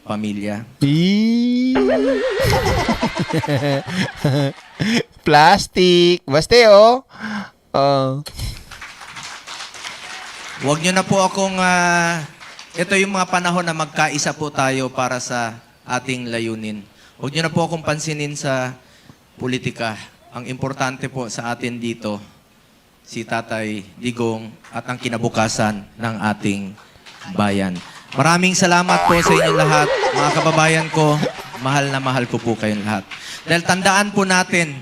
pamilya. Plastic. Basta Huwag nyo na po akong ito yung mga panahon na magkaisa po tayo para sa ating layunin. Huwag niyo na po akong pansinin sa politika. Ang importante po sa atin dito, si Tatay Digong at ang kinabukasan ng ating bayan. Maraming salamat po sa inyo lahat. Mga kababayan ko, mahal na mahal ko po kayong lahat. Dahil tandaan po natin,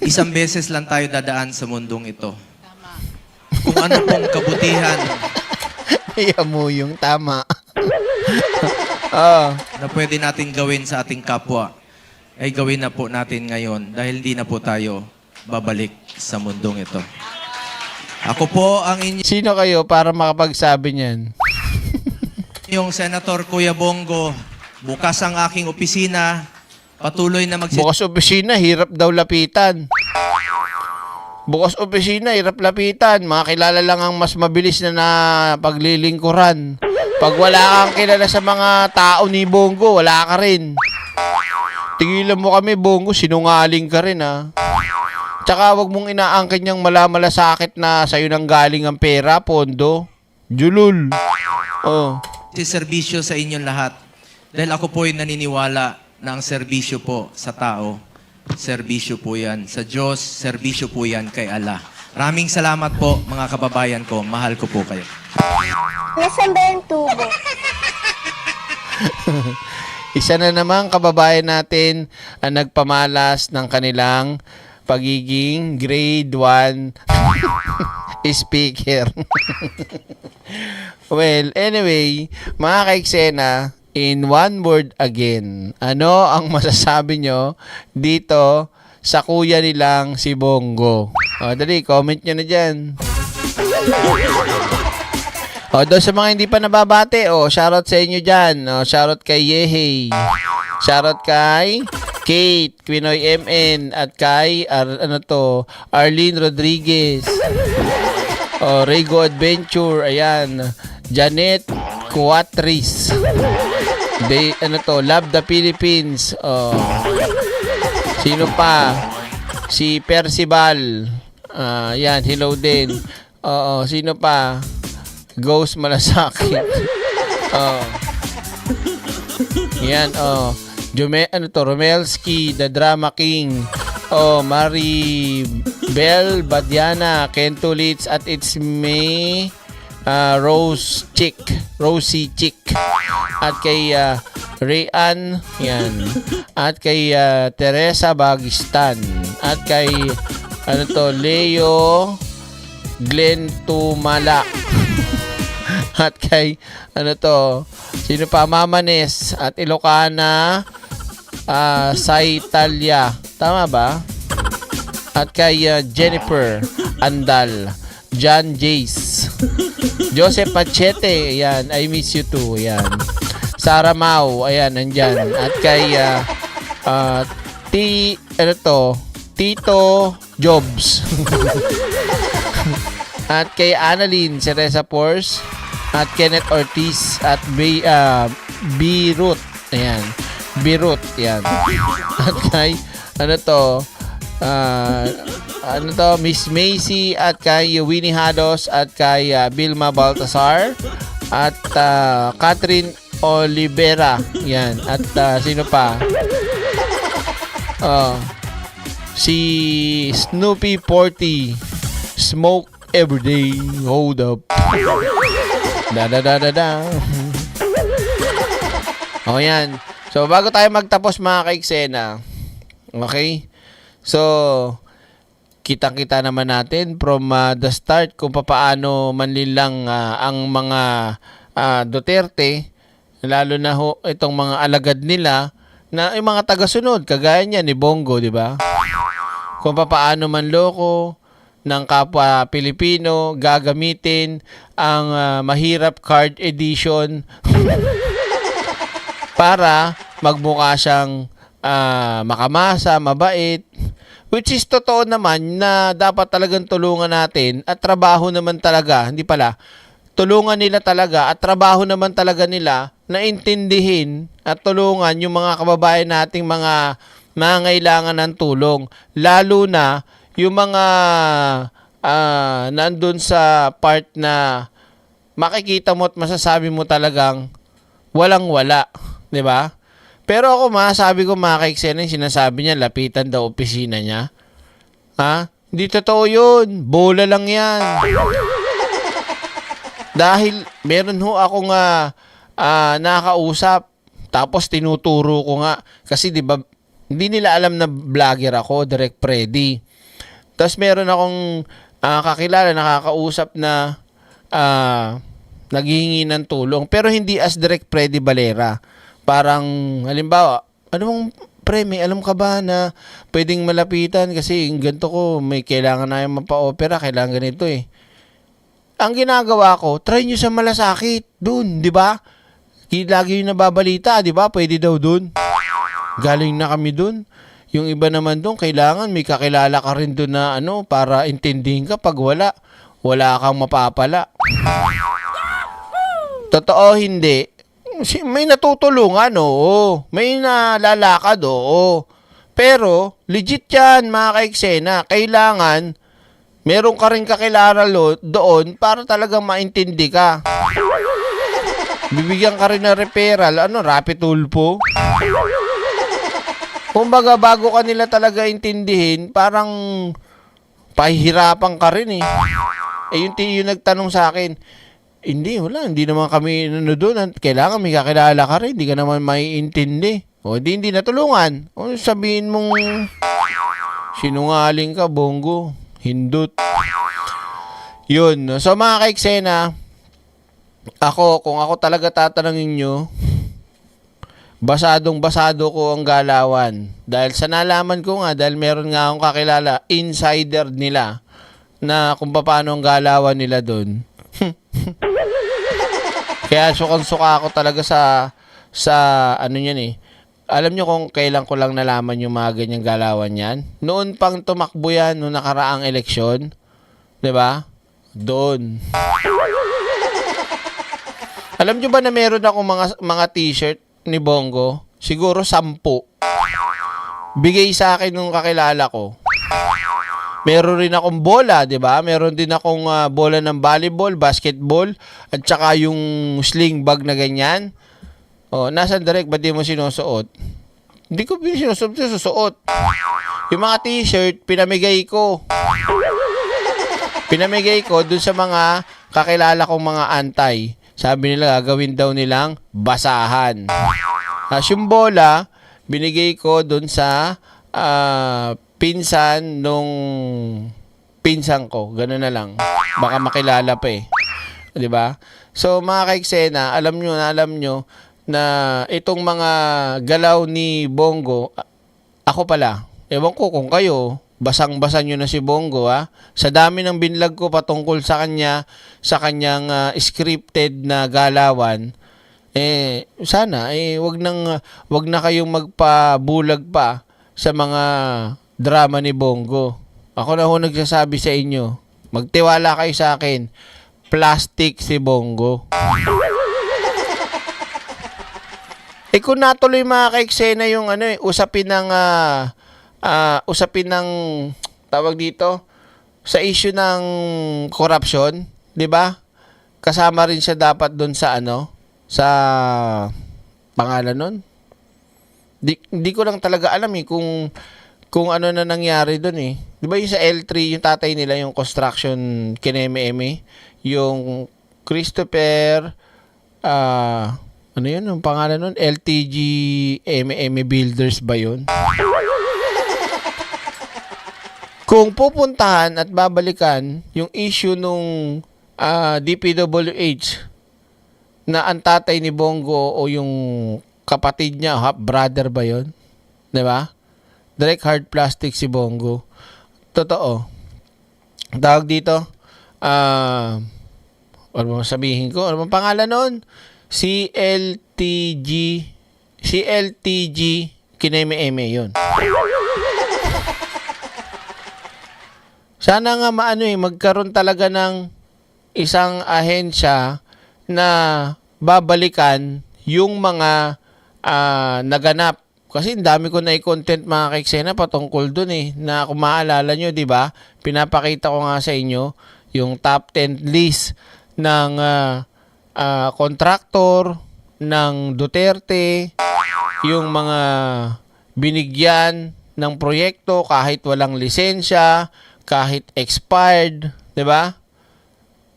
isang beses lang tayo dadaan sa mundong ito. Kung ano pong kabutihan Iya mo yung tama. Oh. na pwede natin gawin sa ating kapwa, ay gawin na po natin ngayon dahil hindi na po tayo babalik sa mundong ito. Ako po ang Sino kayo para makapagsabi niyan? inyong Senator Kuya Bongo. Bukas ang aking opisina. Patuloy na Bukas opisina, hirap daw lapitan. Bukas opisina, hirap lapitan. Makakilala lang ang mas mabilis na paglilingkuran. Pag wala kang kilala sa mga tao ni Bongo, wala ka rin. Tigilan mo kami, Bongo, sinungaling ka rin, ha. Tsaka wag mong inaangkin niyang malamalasakit na sa'yo nang galing ang pera, pondo. Julul. Oh. serbisyo sa inyong lahat. Dahil ako po ay naniniwala na ang serbisyo po sa tao, serbisyo po yan sa Diyos, serbisyo po yan kay Allah. Maraming salamat po mga kababayan ko. Mahal ko po kayo. Nasaan ba yung tubo? Isa na naman kababayan natin ang nagpamalas ng kanilang pagiging grade 1 speaker. Well, anyway, mga kaiksena, in one word again, ano ang masasabi nyo dito sa kuya nilang si Bongo? O, dali, comment nyo na dyan. O, doon sa mga hindi pa nababate, shoutout sa inyo dyan. O, shoutout kay Yehey. Shoutout kay Kate, Quinoy MN, at kay, Arlene Rodriguez. O, Rego Adventure, ayan. Janet Cuatris. Love the Philippines. O, sino pa? Si Percival. Yan, hello din. Oo, sino pa? Ghost Malasakit. Yan, Romelski, The Drama King. Maribel Badiana, Kento Litz, at it's me, Rosie Chick. At kay Rayan, yan. At kay Teresa Bagistan. At kay Leo Glenn Tumala. At kay sino pa, Mamanes at Ilocana Saitalia, tama ba? At kay Jennifer Andal, John Jace, Joseph Pachete, ayan, I miss you too, ayan. Sarah Mau, ayan, nandyan. At kay Tito Jobs. At kay Annalyn Cereza Pors, at Kenneth Ortiz, at Birut. Ayan. Birut, yan. At kay Miss Macy, at kay Winnie Hados, at kay Vilma Baltasar, at Catherine Olivera. Yan. At sino pa? Si Snoopy Porty. Smoke everyday. Hold up. Da. O yan. So, bago tayo magtapos mga kaiksena. Okay? So, kitang-kita naman natin from the start kung paano manlilang ang mga Duterte, lalo na itong mga alagad nila, na yung mga tagasunod, kagaya niya ni Bongo, di ba? Kung paano manloko ng kapwa Pilipino, gagamitin ang mahirap card edition para magmukha siyang makamasa, mabait, which is totoo naman na dapat talagang tulungan natin at trabaho naman talaga, hindi pala, tulungan nila talaga at trabaho naman talaga nila na intindihin at tulungan yung mga kababayan nating mga nangangailangan ng tulong, lalo na yung mga nandun sa part na makikita mo at masasabi mo talagang walang-wala, 'di ba? Pero ako masasabi ko mga ka-eksena, yung sinasabi niya lapitan daw opisina niya. Ha? Hindi totoo 'yun. Bola lang 'yan. Dahil meron ho akong nakausap, tapos tinuturo ko nga kasi 'di ba hindi nila alam na vlogger ako, Direct Freddy. Tapos meron akong kakilala, nakakausap na naghihingi ng tulong. Pero hindi as Direct Freddy Valera. Parang, halimbawa, ano bang pre, may alam ka ba na pwedeng malapitan kasi yung ganito ko, may kailangan na yung mapa-opera, kailangan ganito eh. Ang ginagawa ko, try nyo sa Malasakit, dun, di ba? Lagi yung nababalita, di ba? Pwede daw dun. Galing na kami dun. Yung iba naman doon, kailangan may kakilala ka rin doon na para intindihin ka. Pag wala kang mapapala. Totoo, hindi. May natutulungan, oo. May nalalakad, oo. Pero, legit yan, mga ka-eksena. Kailangan, meron ka rin kakilala doon para talagang maintindi ka. Bibigyan ka rin ng referral. Rapid Tulpo? Kumbaga, bago ka nila talaga intindihin, parang pahihirapan ka rin eh. Yung nagtanong sa akin, hindi naman kami doon. Kailangan may kakilala ka rin, hindi ka naman maiintindi. O, hindi natulungan. O, sabihin mong sinungaling ka, Bongo, hindot. Yun. So, mga ka-eksena, kung ako talaga tatanungin nyo, basadong-basado ko ang galawan. Dahil sa nalaman ko nga, dahil meron nga akong kakilala, insider nila, na kung paano ang galawan nila doon. Kaya sukang-suka ako talaga sa ano yan eh. Alam nyo kung kailan ko lang nalaman yung mga ganyang galawan yan? Noon pang tumakbo yan, noong nakaraang eleksyon. 'Di ba? Doon. Alam nyo ba na meron akong mga t-shirt ni Bongo? Siguro 10. Bigay sa akin nung kakilala ko. Meron rin akong bola, 'di ba? Meron din akong bola ng volleyball, basketball, at saka yung sling bag na ganyan. Oh, nasaan Direk? Ba't di mo sinusuot? Hindi ko sinusuot. Yung mga t-shirt, pinamigay ko. Pinamigay ko dun sa mga kakilala kong mga antay. Sabi nila, gagawin daw nilang basahan. Yung bola, binigay ko dun sa pinsan nung pinsan ko. Ganun na lang. Baka makilala pa eh. 'Di ba? So mga ka-eksena, alam nyo na itong mga galaw ni Bongo, ako pala. Ewan ko kung kayo, basang-basa nyo na si Bongo ha. Sa dami ng binlag ko patungkol sa kanya, sa kanyang scripted na galawan, sana wag na kayong magpabulag pa sa mga drama ni Bongo. Ako na ho nagsasabi sa inyo, magtiwala kayo sa akin, plastic si Bongo. Kung natuloy mga ka-eksena yung usapin ng tawag dito sa issue ng corruption, 'di ba? Kasama rin siya dapat doon sa sa pangalan nun. Di ko lang talaga alam kung ano na nangyari doon eh. 'Di ba yung sa L3, yung tatay nila, yung construction kineme-eme, yung Christopher ano yun, yung pangalan nun? LTG M&M Builders ba yun? Kung pupuntahan at babalikan yung issue nung DPWH na ang tatay ni Bongo o yung kapatid niya, half brother ba yun? 'Di ba? Direct hard plastic si Bongo. Totoo. Tawag dito, ano bang sabihin ko? Ano bang pangalan nun? CLTG kineme-eme yun. Sana nga magkaroon talaga ng isang ahensya na babalikan yung mga naganap. Kasi dami ko na i-content mga ka-eksena patungkol dun na kung maaalala nyo, di ba? Pinapakita ko nga sa inyo yung top 10 list ng kontraktor ng Duterte, yung mga binigyan ng proyekto kahit walang lisensya, kahit expired, 'di ba?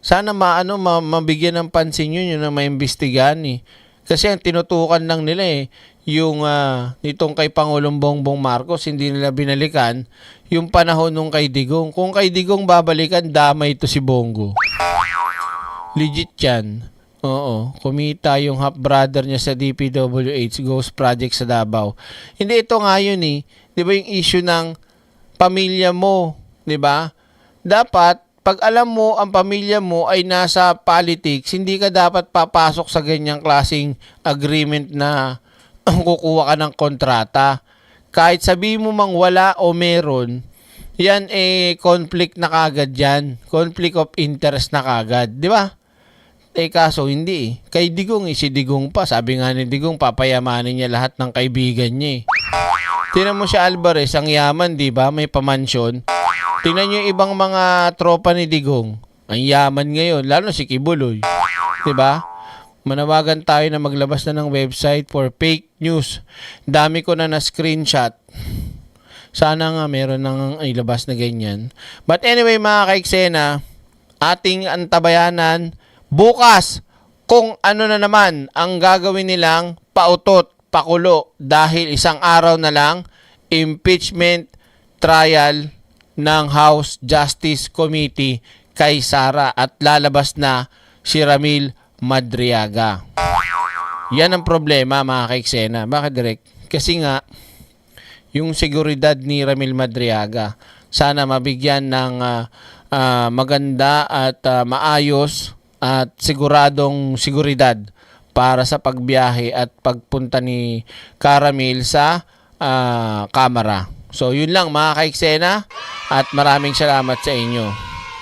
Sana mabigyan ng pansin yun ang maimbestigahan eh. Kasi ang tinutukan lang nila yung nitong kay Pangulong Bongbong Marcos, hindi nila binalikan yung panahon nung kay Digong. Kung kay Digong babalikan, damay ito si Bongo. Legit yan. Oo, kumita yung half-brother niya sa DPWH, Ghost Project sa Davao. Hindi, ito nga yun eh. Di ba yung issue ng pamilya mo, di ba? Dapat, pag alam mo ang pamilya mo ay nasa politics, hindi ka dapat papasok sa ganyang klaseng agreement na kukuha ka ng kontrata. Kahit sabi mo mang wala o meron, yan conflict na kagad yan. Conflict of interest na kagad, di ba? Kaso hindi eh. Kay Digong si Digong pa. Sabi nga ni Digong, papayamanin niya lahat ng kaibigan niya eh. Tingnan mo si Alvarez, ang yaman, di ba? May pamansyon. Tingnan niyo yung ibang mga tropa ni Digong. Ang yaman ngayon, lalo si Kibuloy. Di ba? Manawagan tayo na maglabas na ng website for fake news. Dami ko na screenshot. Sana nga meron nang ilabas na ganyan. But anyway, mga kaiksena, ating antabayanan bukas kung ano na naman ang gagawin nilang pautot, pakulo dahil isang araw na lang impeachment trial ng House Justice Committee kay Sara at lalabas na si Ramil Madriaga. Yan ang problema mga kaiksena. Bakit direct? Kasi nga yung seguridad ni Ramil Madriaga sana mabigyan ng maganda at maayos at siguradong seguridad para sa pagbiyahe at pagpunta ni Caramil sa Kamara. So yun lang mga kaiksena at maraming salamat sa inyo.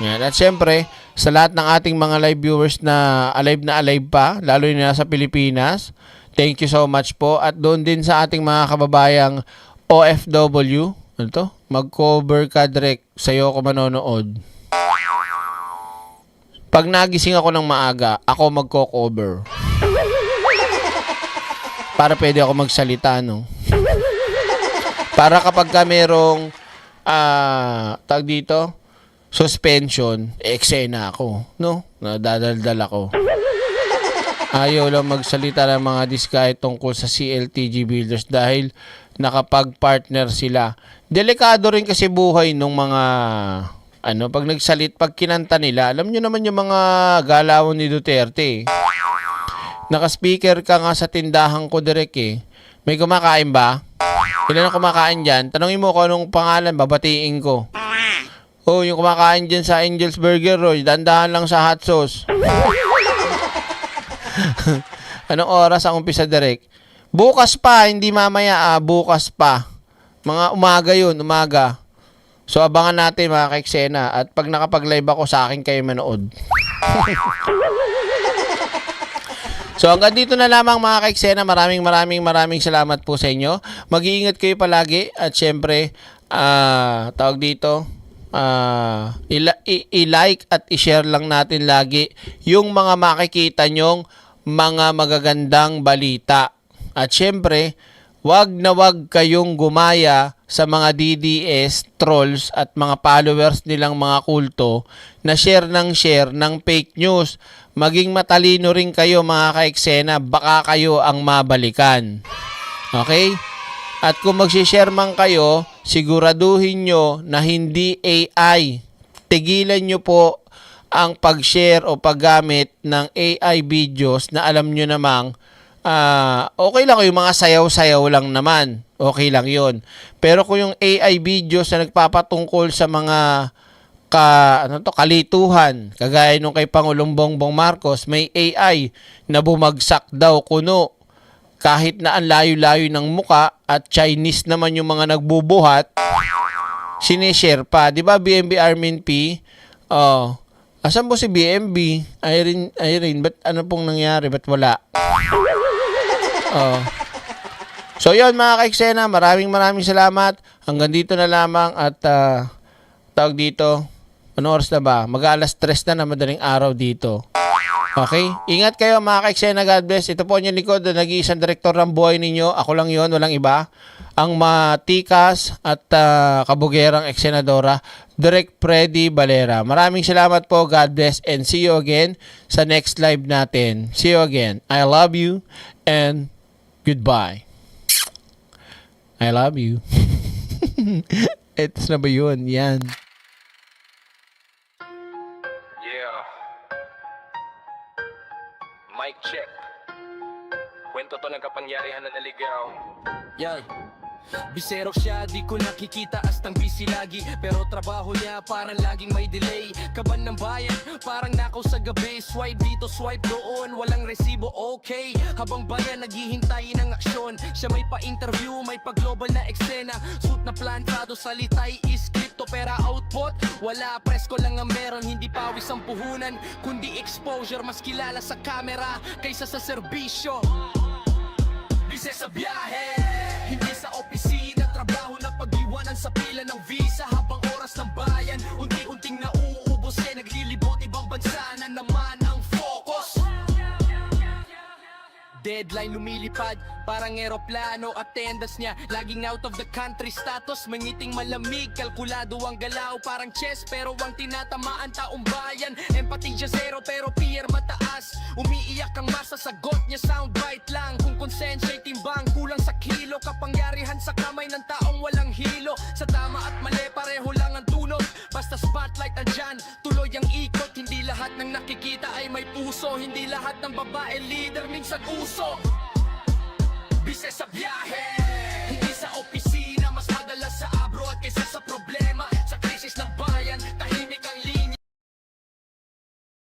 Yan. At syempre sa lahat ng ating mga live viewers na alive pa, lalo na sa Pilipinas, thank you so much po. At doon din sa ating mga kababayang OFW, ano to? Mag-cover ka direct sa'yo ako manonood. Pag nagising ako ng maaga, ako magko-cover. Para pwede ako magsalita, no? Para kapag ka merong tag dito, suspension, eksena ako, no? Nadadaldal ako. Ayaw lang magsalita ng mga diskaya tungkol sa CLTG Builders dahil nakapag-partner sila. Delikado rin kasi buhay nung mga pag kinanta nila, alam nyo naman yung mga galawan ni Duterte. Naka-speaker ka nga sa tindahan ko direct eh. May kumakain ba? Ilan ang kumakain dyan? Tanongin mo kung anong pangalan, babatiin ko. Oh, yung kumakain dyan sa Angel's Burger Roy, dandahan lang sa hot sauce. Anong oras ang umpisa direct? Bukas pa, hindi mamaya bukas pa. Mga umaga yun, umaga. So abangan natin mga kaiksena at pag nakapag-live ako sa akin kayo manood. So hanggang dito na lamang mga kaiksena. Maraming salamat po sa inyo. Mag-iingat kayo palagi at syempre tawag dito i-like at i-share lang natin lagi yung mga makikita nyong mga magagandang balita. At syempre wag na wag kayong gumaya sa mga DDS, trolls at mga followers nilang mga kulto na share ng fake news. Maging matalino rin kayo mga kaiksena, baka kayo ang mabalikan. Okay? At kung magsishare man kayo, siguraduhin nyo na hindi AI. Tigilan nyo po ang pag-share o paggamit ng AI videos na alam nyo namang okay lang yung mga sayaw-sayaw lang naman. Okay lang yon. Pero kung yung AI videos na nagpapatungkol sa mga kalituhan, kagaya nung kay Pangulong Bongbong Marcos, may AI na bumagsak daw kuno kahit na ang layo-layo ng muka at Chinese naman yung mga nagbubuhat, sinishare pa. Di ba BMB Armin P? Asan po si BMB? Irene, ba't ano pong nangyari? Ba't wala? So yun mga kaiksena, maraming salamat. Hanggang dito na lamang at tawag dito, Ano oras na ba? Mag-alas 3 na madaling araw dito. Okay? Ingat kayo mga ka-eksena. God bless. Ito po yung likod. Nag-iisang direktor ng buhay ninyo. Ako lang yon, walang iba. Ang matikas at kabugerang eksenadora, Direk Freddy Valera. Maraming salamat po. God bless. And see you again sa next live natin. See you again. I love you and goodbye. I love you. Ito na ba yun? Yan. Yeah. Mic check. Kwento to ng kapangyarihan na naligaw. Yan. Bisero siya, di ko nakikita astang busy lagi. Pero trabaho niya parang laging may delay. Kaban ng bayan, parang nakaw sa gabi. Swipe dito, swipe doon, walang resibo, okay. Habang bayan naghihintay ng aksyon. Siya may pa-interview, may pa-global na eksena. Suit na plantado, salitay is crypto. Pera output, wala, presko lang ang meron. Hindi pawis ang puhunan, kundi exposure. Mas kilala sa camera kaysa sa serbisyo. Bise sa biyahe, hindi sa opisina. Trabaho na pag-iwanan sa pila ng visa. Habang oras ng bayan, unti-unting nauubos. Naglilibot ibang bansa na naman ang focus. Deadline lumilipad, parang eroplano. Attendance niya, laging out of the country status. Mangiting malamig, kalkulado ang galaw. Parang chess, pero ang tinatamaan taong bayan. Empathy siya zero, pero PR mataas. Umiiyak ang masa, sagot niya soundbite lang. Kung konsensya timbang, kulang sa kilo. Kapangyarihan sa kamay ng taong walang hilo. Sa tama at mali, pareho lang ang tunod. Basta spotlight andyan, tuloy ang ikot. Hindi lahat ng nakikita ay may puso. Hindi lahat ng babae leader, minsan uso. Bise sa biyahe,